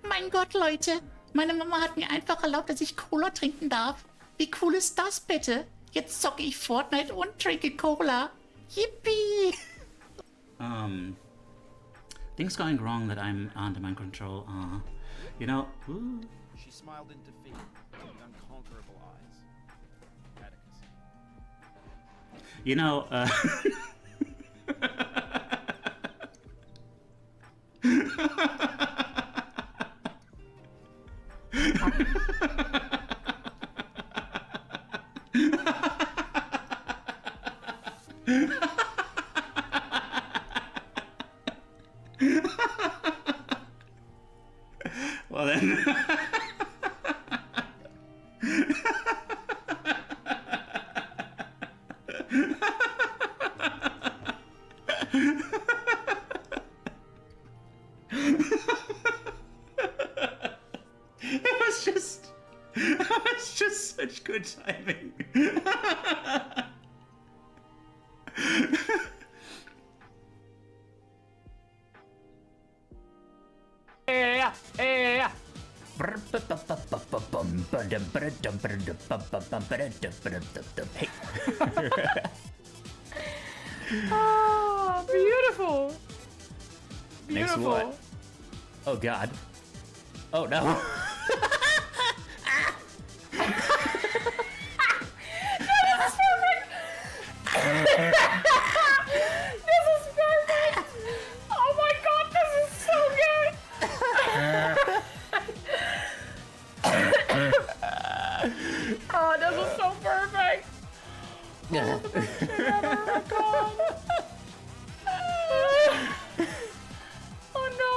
Mein Gott, Leute. Meine Mama hat mir einfach erlaubt, dass ich Cola trinken darf. Wie cool ist das bitte? Jetzt zocke ich Fortnite und trinke Cola. Yippee! Things going wrong that I'm under my control. Ooh. She smiled in defeat with unconquerable eyes. Well then. It was just such good timing. Oh, beautiful. Next what? Oh god. Oh no. This is perfect. Oh my god, this is so good. Oh, this is so perfect. Oh, the best shit ever. Oh god. Oh no.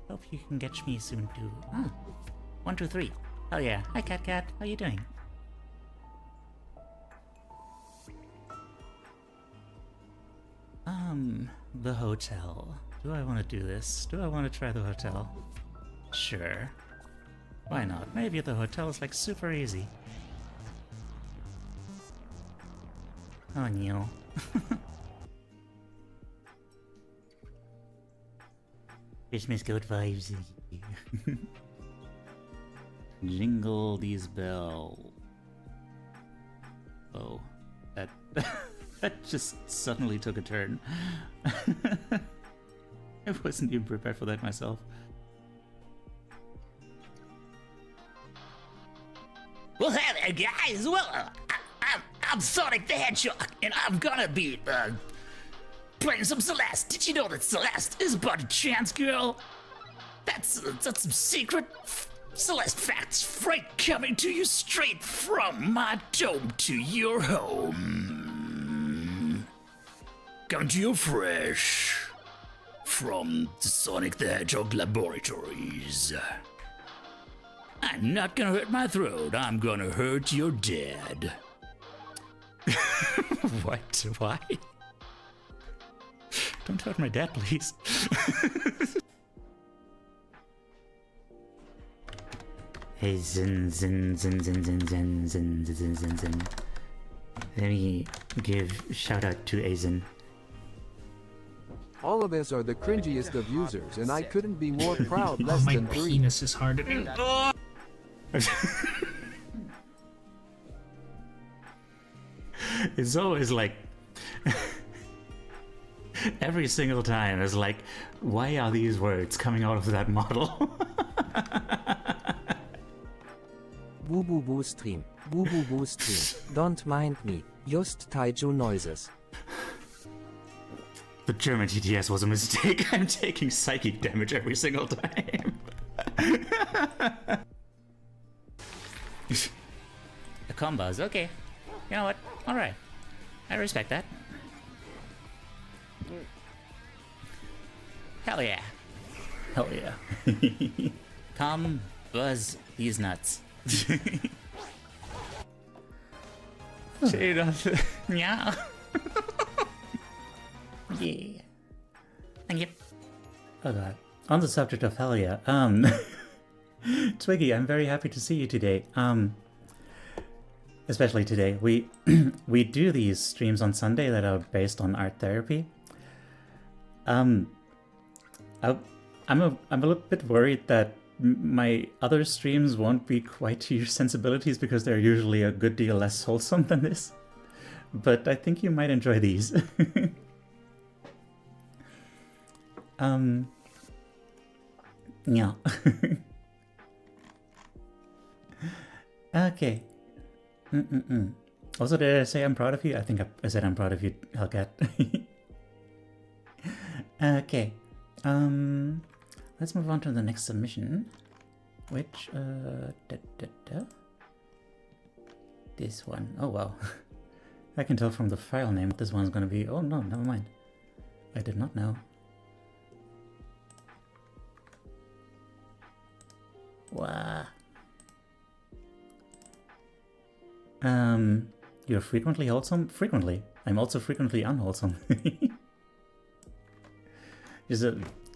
Hope you can catch me soon too. 1, 2, 3. Oh yeah. Hi Cat. How you doing? The hotel. Do I want to do this? Do I want to try the hotel? Sure. Why not? Maybe the hotel is like super easy. Oh no. Christmas good vibes. Jingle these bells. Oh, that that just suddenly took a turn. I wasn't even prepared for that myself. Well, hey there, guys. Well, I'm Sonic the Hedgehog, and I'm gonna be playing some Celeste. Did you know that Celeste is but a trans girl? That's some secret Celeste facts right coming to you straight from my dome to your home. Coming to you fresh from the Sonic the Hedgehog laboratories. I'm not gonna hurt my throat, I'm gonna hurt your dad. What? Why? Don't hurt my dad, please. Hey, zin. Let me give shout out to Aizen. All of us are the cringiest of users, and I couldn't be more proud. Less My than 3. penis is harder. It's always like every single time it's like, why are these words coming out of that model? Boo boo boo stream. Boo boo boo stream. Don't mind me. Just taiju noises. The German TTS was a mistake. I'm taking psychic damage every single time. The combos, okay. You know what? Alright. I respect that. Hell yeah. Hell yeah. Come buzz these nuts. Yeah. Yeah. Thank you. Oh god. On the subject of hell yeah, Twiggy, I'm very happy to see you today. Especially today. We do these streams on Sunday that are based on art therapy. I'm a little bit worried that my other streams won't be quite to your sensibilities because they're usually a good deal less wholesome than this. But I think you might enjoy these. Yeah. Okay. Also, did I say I'm proud of you? I think I said I'm proud of you, Hellcat. Okay. Let's move on to the next submission, which this one? Oh wow. I can tell from the file name what this one's gonna be. Oh no, never mind. I did not know. Wow. You're frequently wholesome? Frequently. I'm also frequently unwholesome.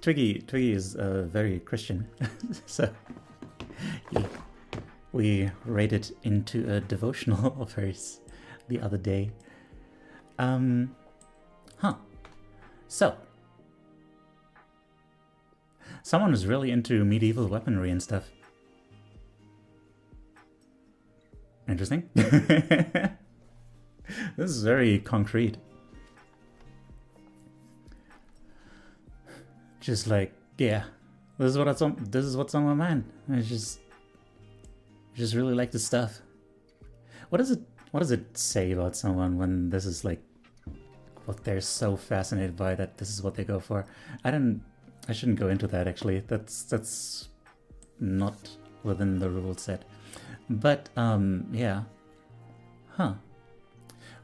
Twiggy is very Christian. So we raided into a devotional of hers the other day. So someone was really into medieval weaponry and stuff. Interesting. This is very concrete. Just like, yeah, this is what's on my mind. I just really like this stuff. What does it say about someone when this is like what they're so fascinated by that this is what they go for? I shouldn't go into that actually. That's not within the rule set. But yeah. Huh.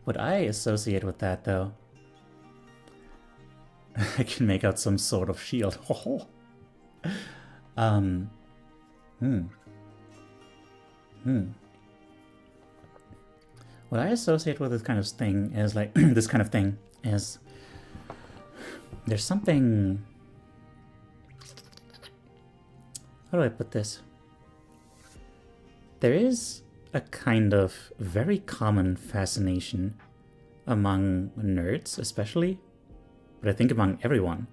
What I associate with that though, I can make out some sort of shield. What I associate with this kind of thing is like this kind of thing is there's something. How do I put this? There is a kind of very common fascination among nerds, especially, but I think among everyone,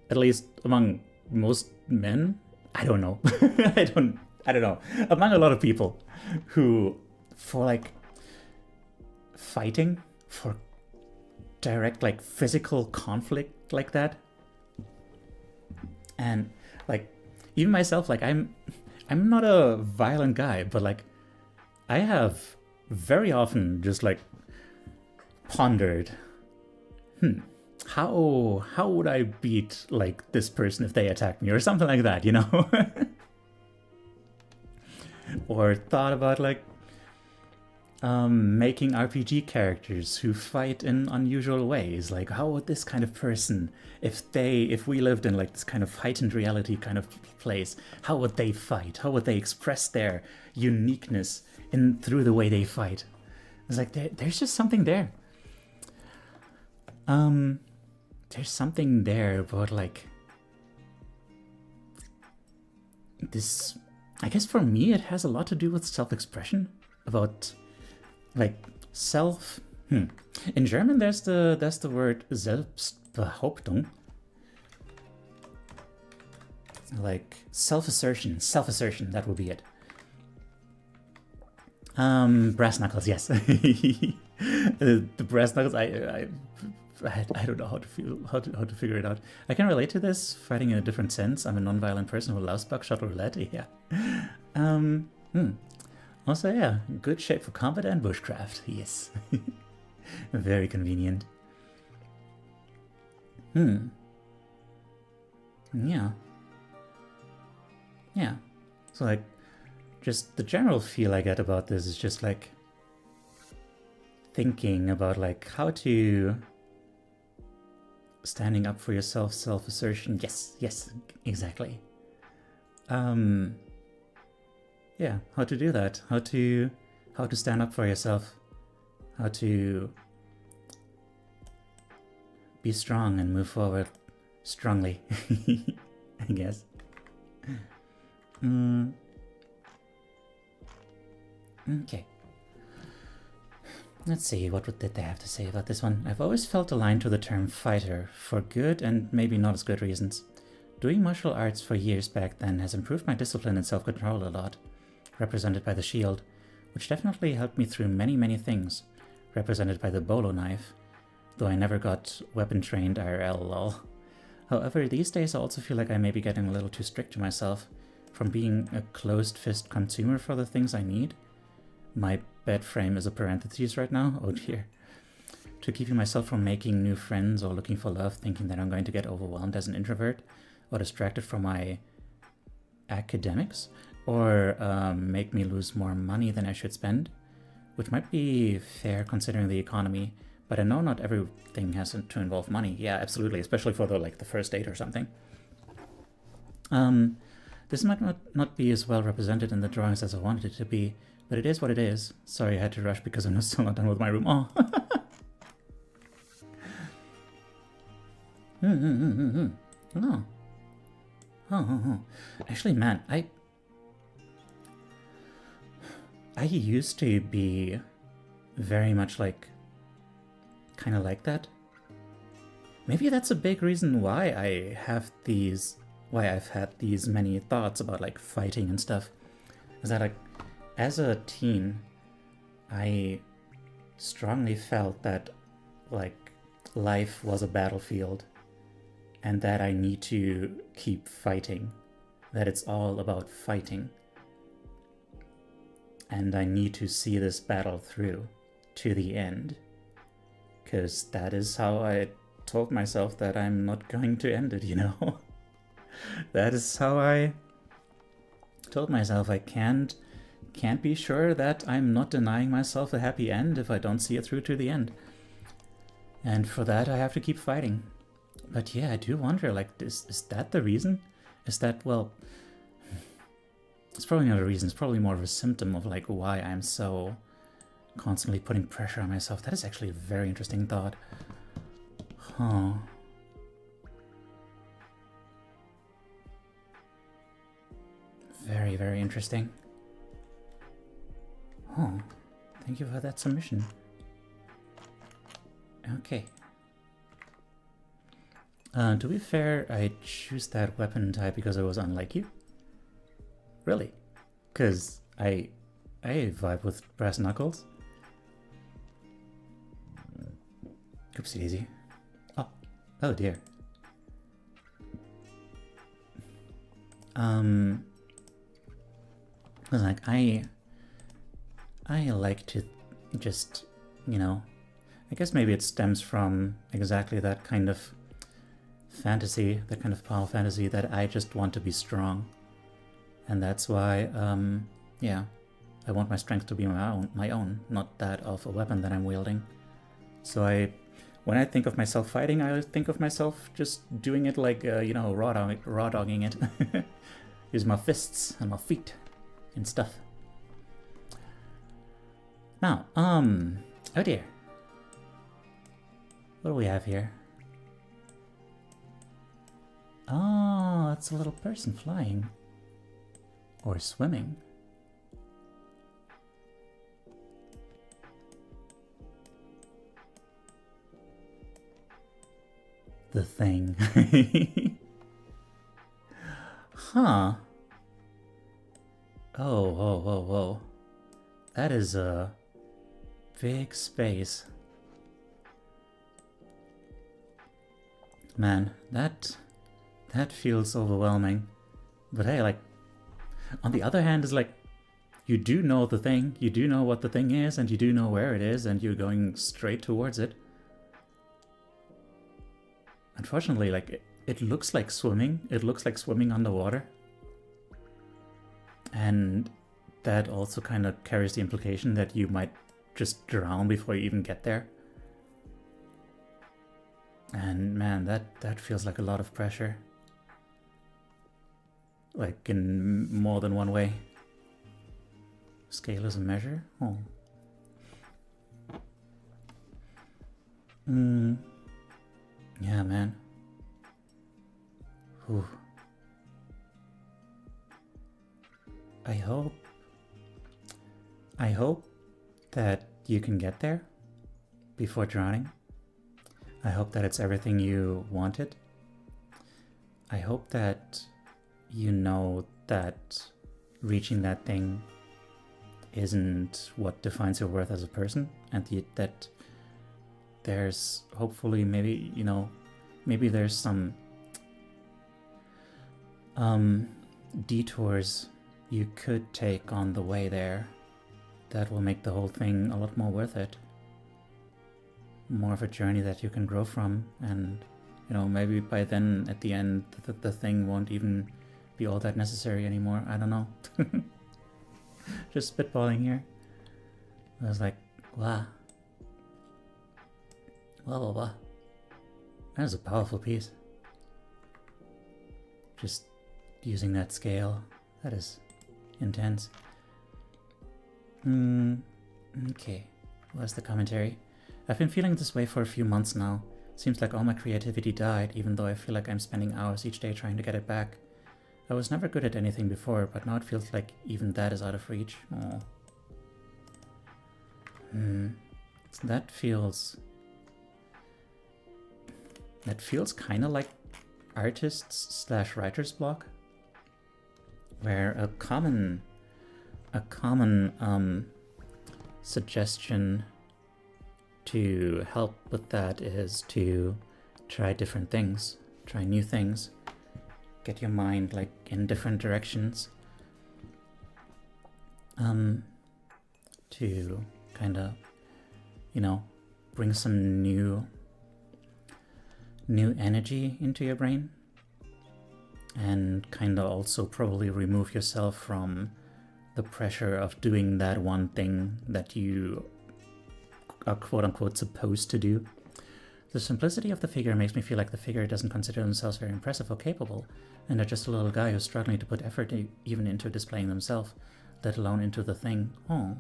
at least among most men. I don't know. I don't know. Among a lot of people who, for like fighting, for direct like physical conflict like that, and like even myself, like I'm not a violent guy, but like I have very often just like pondered, how would I beat like this person if they attacked me or something like that, you know? Or thought about like making RPG characters who fight in unusual ways. Like, how would this kind of person, if we lived in like this kind of heightened reality kind of place, how would they fight? How would they express their uniqueness through the way they fight? It's like there's just something there. There's something there about like this. I guess for me it has a lot to do with self-expression, about like self. In German there's the word Selbstbehauptung, like self-assertion. That would be it. Brass knuckles, yes. The brass knuckles. I don't know how to figure it out. I can relate to this, fighting in a different sense. I'm a non-violent person who loves buckshot roulette. Yeah. Also, yeah, good shape for combat and bushcraft. Yes. Very convenient. Yeah. Yeah. So like, just the general feel I get about this is just like thinking about like how to standing up for yourself, self-assertion. Yes, exactly. Yeah, how to do that, how to stand up for yourself, how to be strong and move forward strongly. I guess. Okay. Let's see, what did they have to say about this one? I've always felt aligned to the term fighter, for good and maybe not as good reasons. Doing martial arts for years back then has improved my discipline and self-control a lot, represented by the shield, which definitely helped me through many things, represented by the bolo knife, though I never got weapon trained IRL lol. However, these days I also feel like I may be getting a little too strict to myself, from being a closed fist consumer for the things I need. My bed frame is a parenthesis right now, oh dear. To keeping myself from making new friends or looking for love, thinking that I'm going to get overwhelmed as an introvert, or distracted from my academics, or make me lose more money than I should spend, which might be fair considering the economy, but I know not everything has to involve money. Yeah, absolutely, especially for the first date or something. This might not be as well represented in the drawings as I wanted it to be, but it is what it is. Sorry I had to rush because I'm still not done with my room. Oh. Oh. Oh. Actually, man, I used to be very much kind of like that. Maybe that's a big reason why I've had these many thoughts about fighting and stuff. Is that as a teen, I strongly felt that life was a battlefield and that I need to keep fighting, that it's all about fighting. And I need to see this battle through to the end, because that is how I told myself that I'm not going to end it, you know? That is how I told myself I can't be sure that I'm not denying myself a happy end if I don't see it through to the end. And for that I have to keep fighting. But yeah, I do wonder, is that the reason? Is that, well, it's probably not a reason, it's probably more of a symptom of why I'm so constantly putting pressure on myself. That is actually a very interesting thought. Huh. Very, very interesting. Oh, thank you for that submission. Okay. To be fair, I choose that weapon type because it was unlike you. Really? Because I vibe with brass knuckles. Oopsie daisy. Oh dear. I like to just, I guess maybe it stems from exactly that kind of fantasy, that kind of power fantasy, that I just want to be strong. And that's why, yeah, I want my strength to be my own, not that of a weapon that I'm wielding. So when I think of myself fighting, I think of myself just doing it raw dogging it. Use my fists and my feet and stuff. Now, oh dear. What do we have here? Oh, it's a little person flying. Or swimming. The thing. Huh. Oh. That is a big space. Man, that feels overwhelming. But hey, on the other hand, is you do know the thing, you do know what the thing is, and you do know where it is, and you're going straight towards it. Unfortunately, it looks like swimming. It looks like swimming underwater. And that also kind of carries the implication that you might just drown before you even get there. And man, that feels like a lot of pressure. In more than one way. Scale as a measure? Oh. Yeah, man. Whew. I hope that you can get there before drowning. I hope that it's everything you wanted. I hope that you know that reaching that thing isn't what defines your worth as a person, and that there's hopefully maybe there's some detours you could take on the way there that will make the whole thing a lot more worth it. More of a journey that you can grow from, and maybe by then at the end the thing won't even be all that necessary anymore. I don't know. Just spitballing here. I was like, wow. Wow. That was a powerful piece. Just using that scale. That is intense. Okay. What's the commentary? I've been feeling this way for a few months now. Seems like all my creativity died, even though I feel like I'm spending hours each day trying to get it back. I was never good at anything before, but now it feels like even that is out of reach. Oh. That feels kind of like artists / writer's block, where a common suggestion to help with that is to try different things, try new things, get your mind like in different directions, to kind of, you know, bring some new energy into your brain, and kind of also probably remove yourself from the pressure of doing that one thing that you are quote-unquote supposed to do. The simplicity of the figure makes me feel like the figure doesn't consider themselves very impressive or capable, and they're just a little guy who's struggling to put effort even into displaying themselves, let alone into the thing. Oh,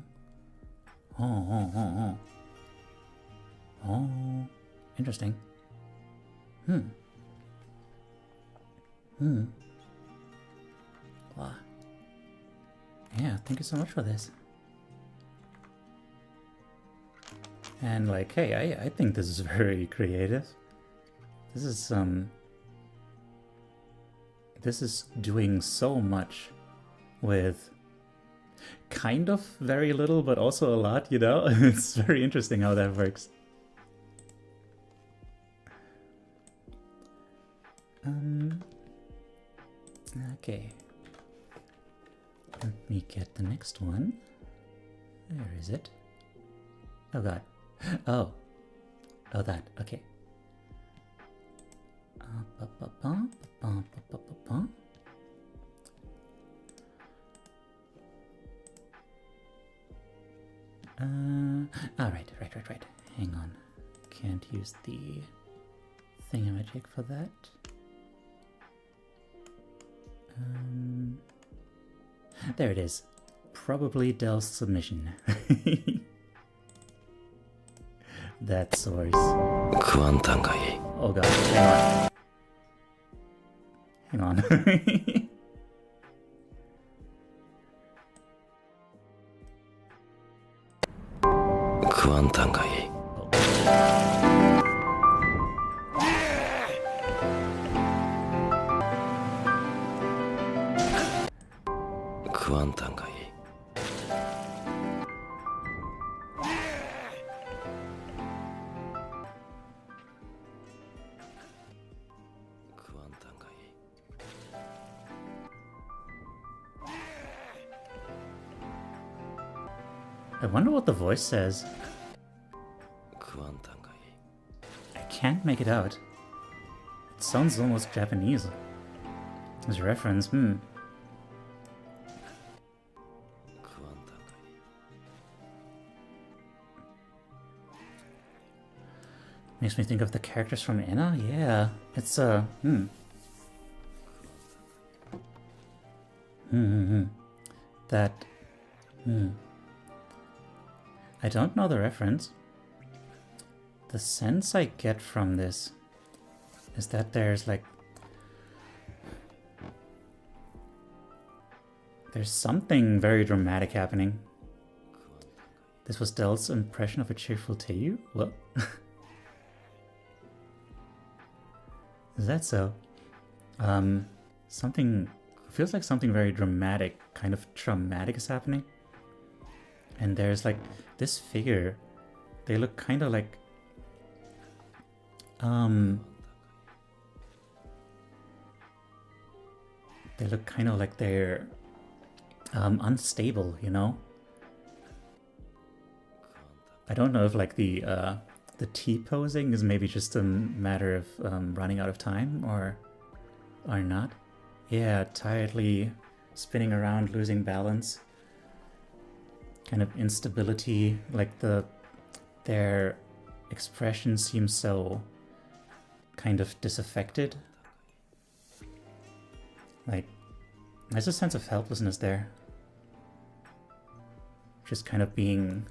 interesting. Wow. Yeah, thank you so much for this. And like, hey, I think this is very creative. This is doing so much with kind of very little, but also a lot, you know? It's very interesting how that works. Okay. Let me get the next one. Where is it? Oh god. Oh, that. Okay. Right. Hang on. Can't use the thingamajig for that. There it is. Probably Dell's submission. That source. Oh god, hang on. I wonder what the voice says. I can't make it out. It sounds almost Japanese. As a reference, Makes me think of the characters from Enna? Yeah. It's, That, I don't know the reference. The sense I get from this is that there's like... There's something very dramatic happening. This was Dell's impression of a cheerful Teiyu? What? Is that so? Something... Feels like something very dramatic, kind of traumatic is happening. And there's like this figure, they look kind of like they look kind of like they're unstable, you know? I don't know if like the T-posing is maybe just a matter of running out of time or not. Yeah, tiredly spinning around, losing balance. kind of instability, like their expression seems so kind of disaffected. Like, there's a sense of helplessness there. Just kind of being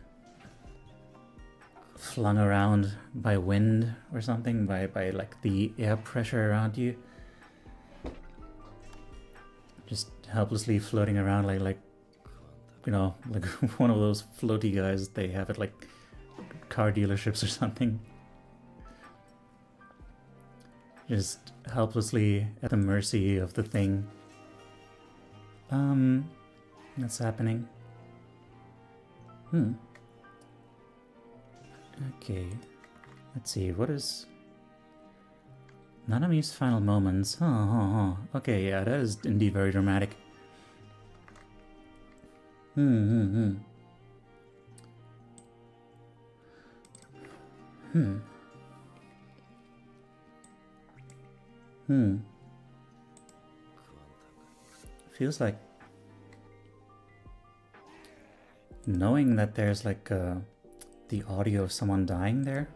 flung around by wind or something, by like the air pressure around you. Just helplessly floating around like you know, like one of those floaty guys they have at like car dealerships or something. Just helplessly at the mercy of the thing. That's happening. Okay. Let's see, what is Nanami's final moments? Okay, yeah, that is indeed very dramatic. Feels like knowing that there's like the audio of someone dying there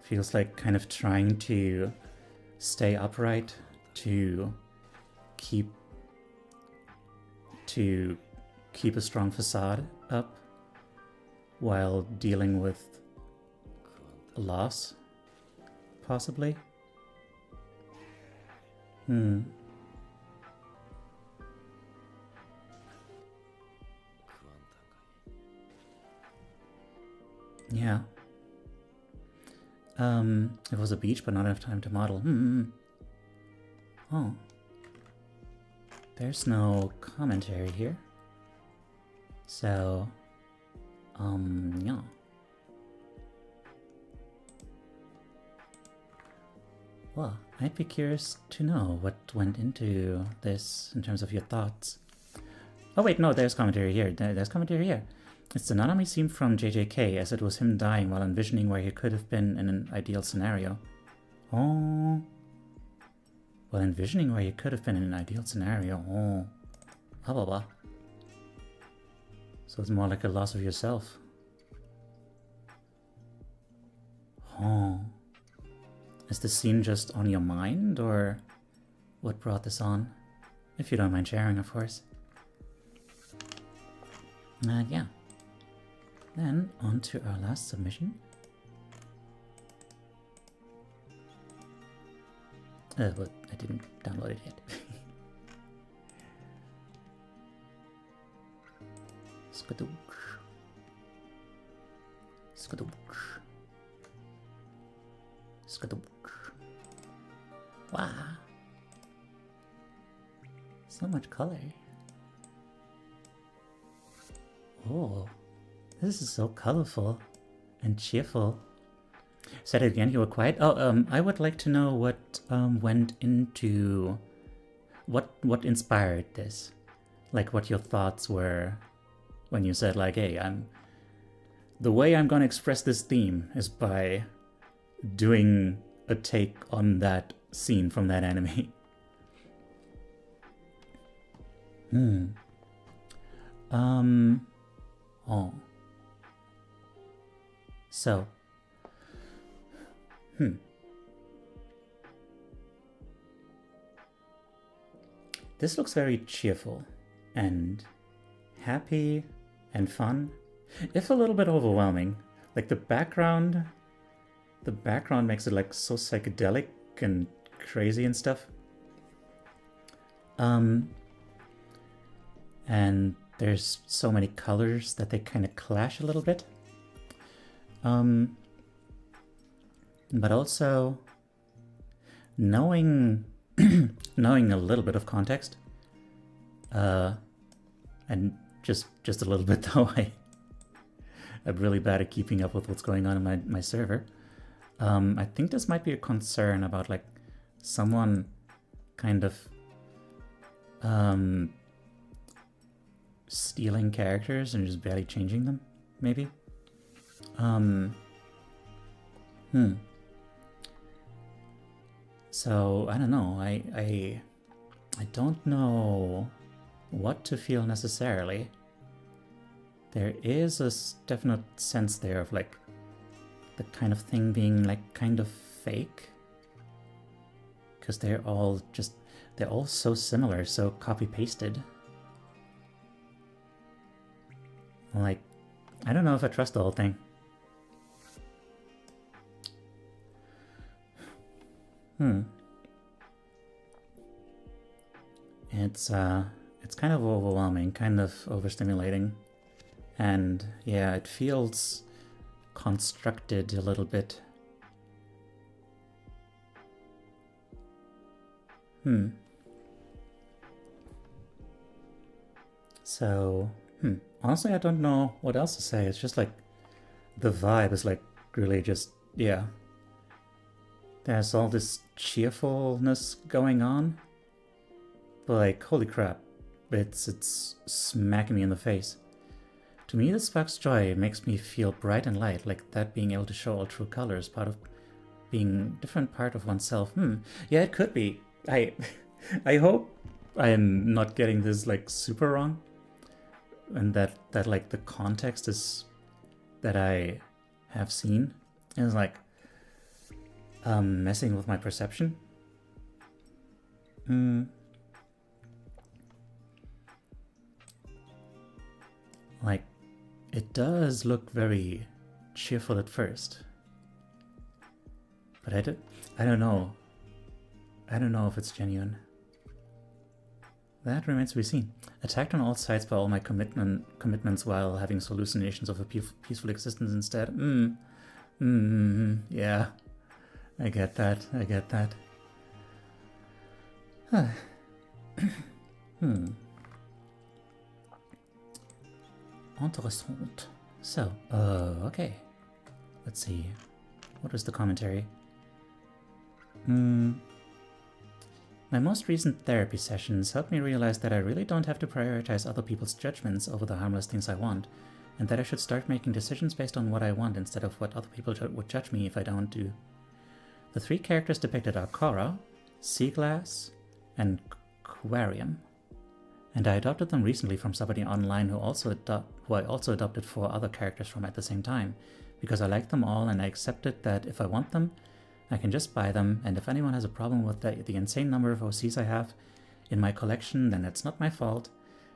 feels like kind of trying to stay upright, to keep a strong facade up while dealing with loss, possibly. Yeah. It was a beach, but not enough time to model. Oh. There's no commentary here. So, yeah. Well, I'd be curious to know what went into this in terms of your thoughts. Oh wait, no, there's commentary here. There's commentary here. It's the Nanami scene from JJK, as it was him dying while envisioning where he could have been in an ideal scenario. Oh. While envisioning where you could have been in an ideal scenario. Oh. Blah blah blah. So it's more like a loss of yourself. Oh. Is the scene just on your mind, or what brought this on? If you don't mind sharing, of course. Yeah. Then, on to our last submission. But I didn't download it yet. Skadoosh. Skadoosh. Skadoosh. Wow. So much color. Oh. This is so colorful and cheerful. Said it again, you were quiet. Oh, I would like to know what went into what inspired this. Like what your thoughts were when you said like, hey, the way I'm gonna express this theme is by doing a take on that scene from that anime. Oh. So, this looks very cheerful and happy and fun, if a little bit overwhelming. Like the background makes it like so psychedelic and crazy and stuff. And there's so many colors that they kind of clash a little bit. But also knowing knowing a little bit of context, and just a little bit though. I'm really bad at keeping up with what's going on in my server. I think this might be a concern about like someone kind of stealing characters and just barely changing them, maybe. So I don't know. I don't know what to feel necessarily. there is a definite sense there of like the kind of thing being like kind of fake. Because they're all so similar, so copy-pasted. Like, I don't know if I trust the whole thing. It's kind of overwhelming, kind of overstimulating. And yeah, it feels constructed a little bit. So, honestly, I don't know what else to say. It's just like, the vibe is like really just, yeah. There's all this cheerfulness going on. But like, holy crap, it's smacking me in the face. To me, this sparks joy. It makes me feel bright and light, like that being able to show all true colors, part of being different part of oneself. Yeah, it could be. I hope I am not getting this like super wrong. And that like the context is that I have seen is like messing with my perception. Like, it does look very cheerful at first, but I don't know. I don't know if it's genuine. That remains to be seen. Attacked on all sides by all my commitments while having hallucinations of a peaceful existence instead. Yeah. I get that. Interessant. So, okay. Let's see. What was the commentary? My most recent therapy sessions helped me realize that I really don't have to prioritize other people's judgments over the harmless things I want, and that I should start making decisions based on what I want instead of what other people would judge me if I don't do. The 3 characters depicted are Cora, Seaglass, and Aquarium. And I adopted them recently from somebody online who I also adopted 4 other characters from at the same time, because I like them all and I accepted that if I want them, I can just buy them, and if anyone has a problem with the insane number of OCs I have in my collection, then it's not my fault,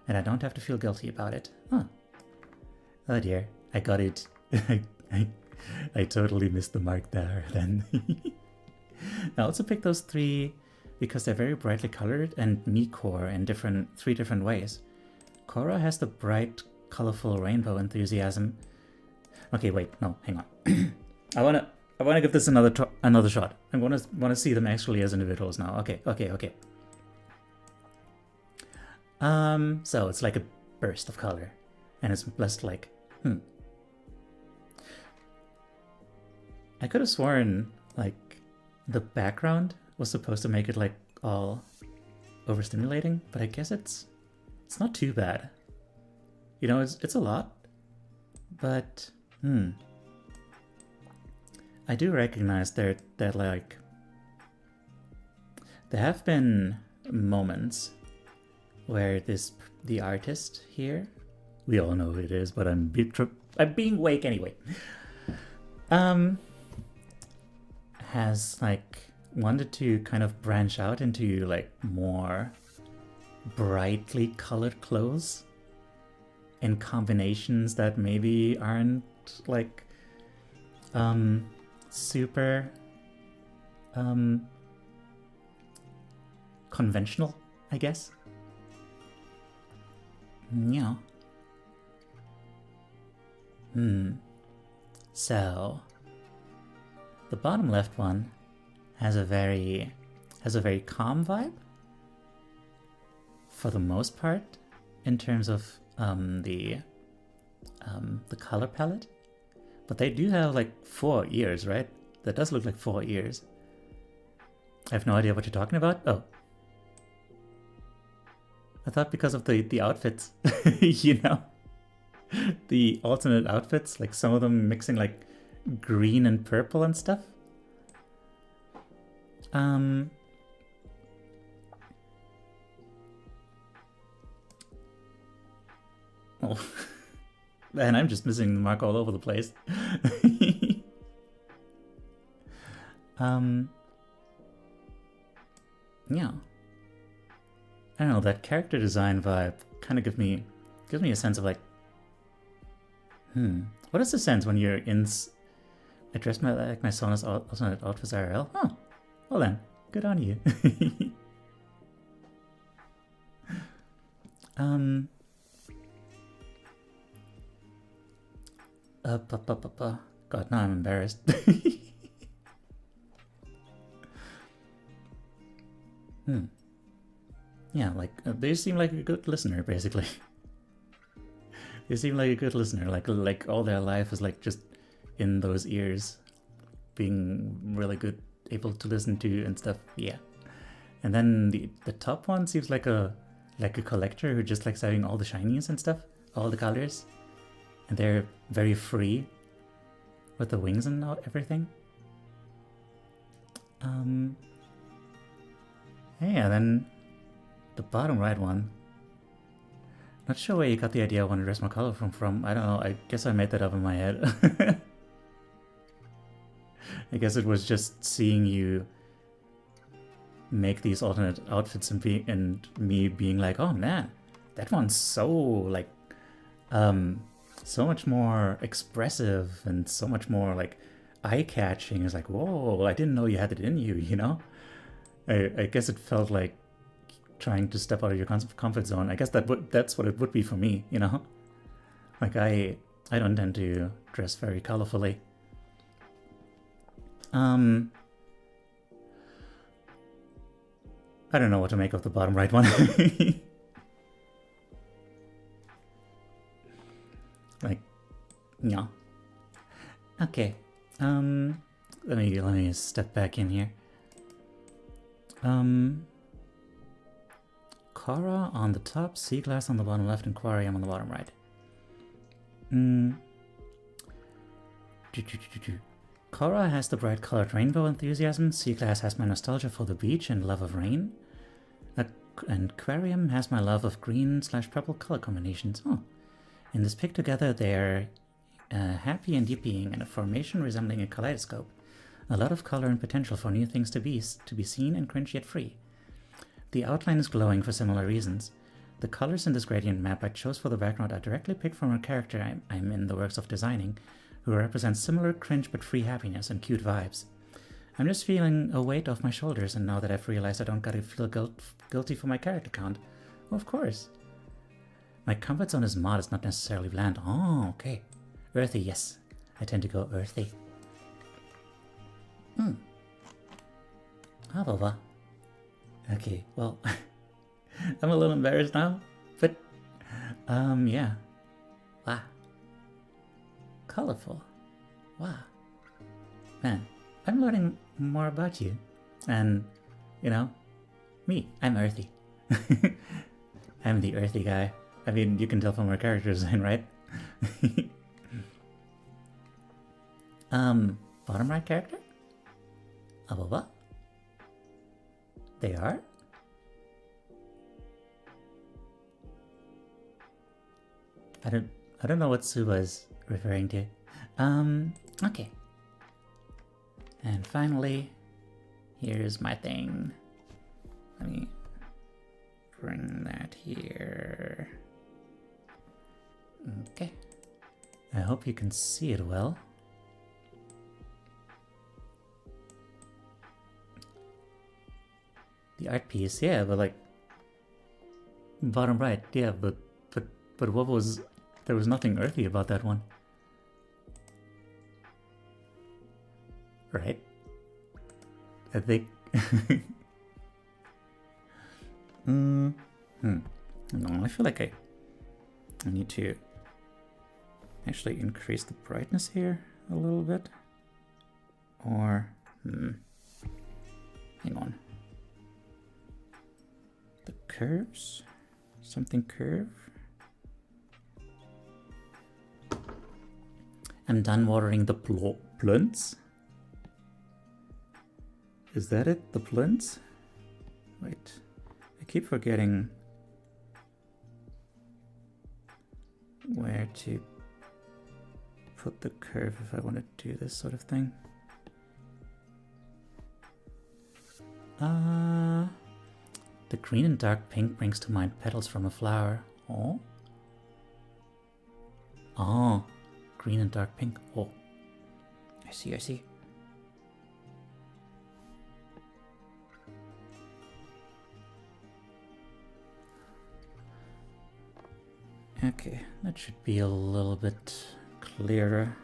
and I don't have to feel guilty about it. Oh dear, I got it. I totally missed the mark there then. I also picked those 3 because they're very brightly colored and me-core in 3 different ways. Cora has the bright, colorful rainbow enthusiasm. Okay, wait, no, hang on. I wanna give this another shot. I wanna see them actually as individuals now. Okay. So it's like a burst of color, and it's less like, I could have sworn like the background was supposed to make it like all overstimulating, but I guess it's not too bad. You know, it's a lot, but I do recognize that like there have been moments where the artist here, we all know who it is, but I'm being wake anyway, has like wanted to kind of branch out into like more brightly colored clothes in combinations that maybe aren't like super conventional, I guess. Yeah. So the bottom left one has a very calm vibe for the most part in terms of the color palette, but they do have like 4 ears, right? That does look like 4 ears. I have no idea what you're talking about. Oh, I thought because of the outfits, you know, the alternate outfits, like some of them mixing like green and purple and stuff. Oh. And I'm just missing the mark all over the place. Yeah. I don't know, that character design vibe kind of gives me a sense of like, what is the sense when you're in... I dress like my son as alternate outfits IRL? Oh, well then, good on you. God, now I'm embarrassed. Yeah, like, they seem like a good listener, basically. They seem like a good listener, like all their life is like just in those ears, being really good, able to listen to and stuff, yeah. And then the top one seems like a collector who just likes having all the shinies and stuff, all the colors. And they're very free with the wings and everything. Yeah, then the bottom right one. Not sure where you got the idea I want to dress my color from. I don't know, I guess I made that up in my head. I guess it was just seeing you make these alternate outfits and me being like, oh man, that one's so like so much more expressive and so much more like eye-catching. It's like, whoa, I didn't know you had it in you, you know? I guess it felt like trying to step out of your comfort zone. I guess that's what it would be for me, you know? Like I don't tend to dress very colorfully. I don't know what to make of the bottom right one. Like, yeah. Okay. Let me step back in here. Kara on the top, Sea Glass on the bottom left, and Aquarium on the bottom right. Kara has the bright colored rainbow enthusiasm, Sea Glass has my nostalgia for the beach and love of rain, and Aquarium has my love of green/purple color combinations. Oh. In this pic together they're happy and yippying in a formation resembling a kaleidoscope. A lot of color and potential for new things to be seen and cringe yet free. The outline is glowing for similar reasons. The colors in this gradient map I chose for the background are directly picked from a character I'm in the works of designing, who represents similar cringe but free happiness and cute vibes. I'm just feeling a weight off my shoulders, and now that I've realized I don't gotta feel guilty for my character count. Well, of course. My comfort zone is modest, not necessarily bland. Oh, okay. Earthy, yes. I tend to go earthy. Okay, well, I'm a little embarrassed now, but, yeah. Wow. Colorful. Wow. Man, I'm learning more about you. And, you know, me, I'm earthy. I'm the earthy guy. I mean, you can tell from our character design, right? Bottom right character? What? They are? I don't know what Suba's referring to. Okay. And finally, here's my thing. Let me bring that here. Okay. I hope you can see it well. The art piece, yeah, but like bottom right, yeah, but what was, there was nothing earthy about that one. Right? I think No, I feel like I need to actually increase the brightness here a little bit. Or hang on. The curves? Something curve? I'm done watering the plants. Is that it? The plants? Wait. I keep forgetting where to put the curve if I want to do this sort of thing. The green and dark pink brings to mind petals from a flower. Oh. Oh, green and dark pink. Oh, I see, I see. Okay, that should be a little bit clearer.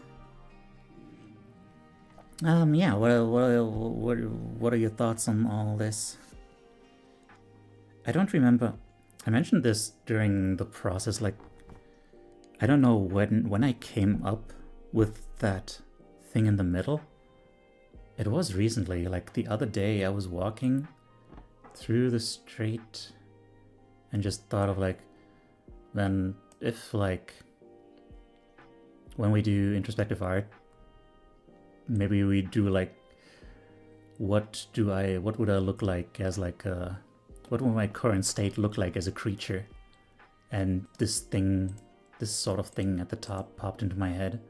Yeah, what are your thoughts on all this? I don't remember. I mentioned this during the process, like, I don't know when I came up with that thing in the middle. It was recently, like the other day I was walking through the street and just thought of like, then if like when we do introspective art, maybe we do like, what would I look like as like what would my current state look like as a creature? And this sort of thing at the top popped into my head.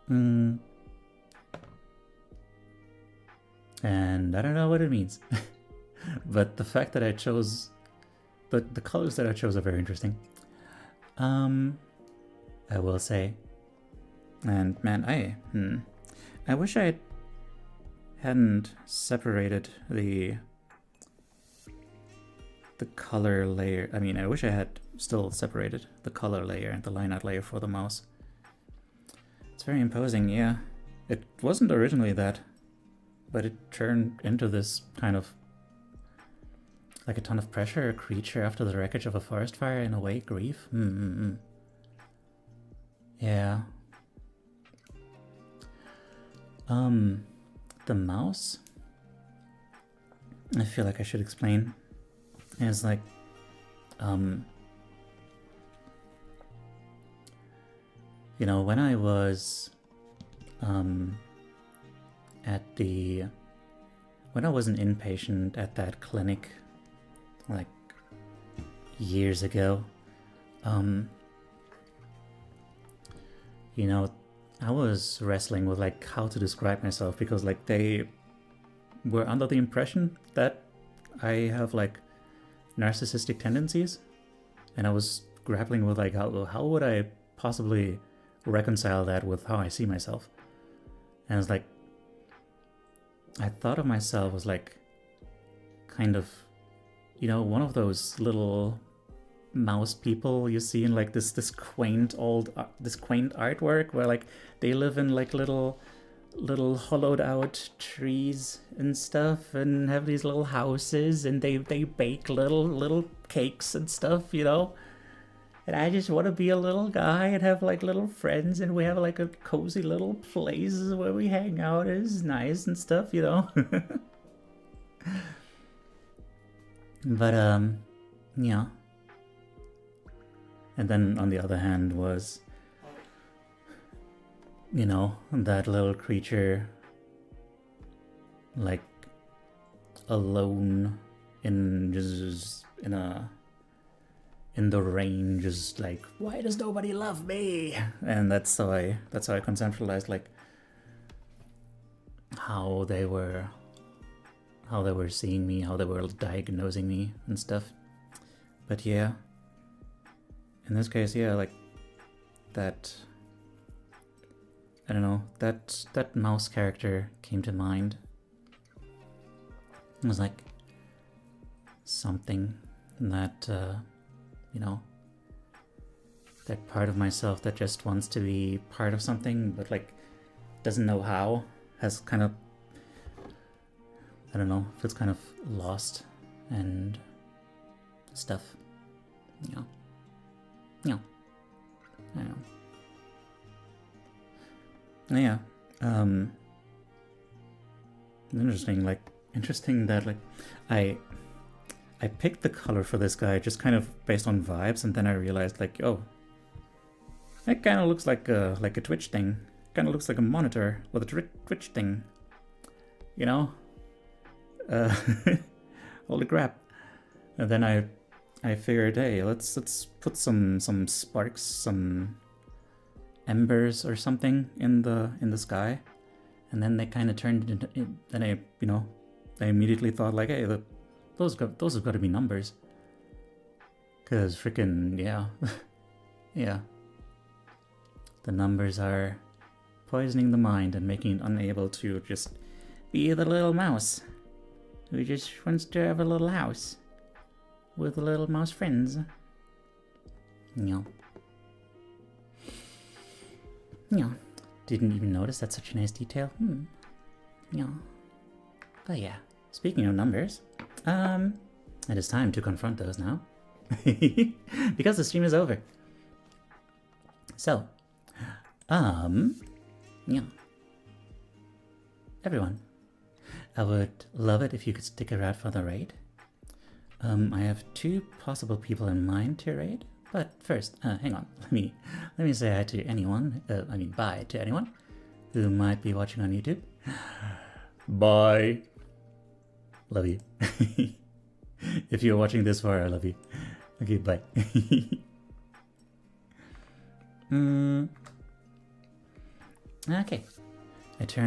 And I don't know what it means. But the fact that I chose the colors that I chose are very interesting. I will say. And man, I wish I hadn't separated the color layer. I mean, I wish I had still separated the color layer and the line art layer for the mouse. It's very imposing, yeah. It wasn't originally that, but it turned into this kind of like a ton of pressure, a creature after the wreckage of a forest fire, in a way, grief. Yeah. The mouse, I feel like I should explain, is like, you know, when I was, when I was an inpatient at that clinic, like, years ago, you know, I was wrestling with like how to describe myself, because like they were under the impression that I have like narcissistic tendencies, and I was grappling with like how would I possibly reconcile that with how I see myself. And it's like, I thought of myself as like kind of, you know, one of those little mouse people you see in like this quaint artwork where like they live in like little hollowed out trees and stuff and have these little houses, and they bake little cakes and stuff, you know. And I just want to be a little guy and have like little friends, and we have like a cozy little place where we hang out. It's nice and stuff, you know. But yeah. And then on the other hand was, you know, that little creature like alone in the rain, just like, why does nobody love me? And that's how I conceptualized like how they were seeing me, how they were diagnosing me and stuff. But yeah, in this case, yeah, like that, I don't know, that mouse character came to mind. It was like something that, you know, that part of myself that just wants to be part of something, but like doesn't know how, has kind of, I don't know, feels kind of lost and stuff, you know. Yeah. I know. Yeah. Interesting that like I picked the color for this guy just kind of based on vibes, and then I realized like, oh, it kind of looks like a Twitch thing. Kind of looks like a monitor with a Twitch thing. You know? Holy crap. And then I figured, hey, let's put some sparks, some embers or something in the sky, and then they kind of turned into. Then I immediately thought like, hey, those have got to be numbers. Cause freaking yeah, yeah. The numbers are poisoning the mind and making it unable to just be the little mouse who just wants to have a little house with little mouse friends. Yeah. Yeah. Didn't even notice that's such a nice detail. Yeah. Oh yeah. Speaking of numbers, it is time to confront those now. Because the stream is over. So, yeah. Everyone, I would love it if you could stick around for the raid. I have 2 possible people in mind to raid, but first, hang on. Let me say hi to anyone. Bye to anyone who might be watching on YouTube. Bye. Love you. If you're watching this far, I love you. Okay, bye. Okay. I turn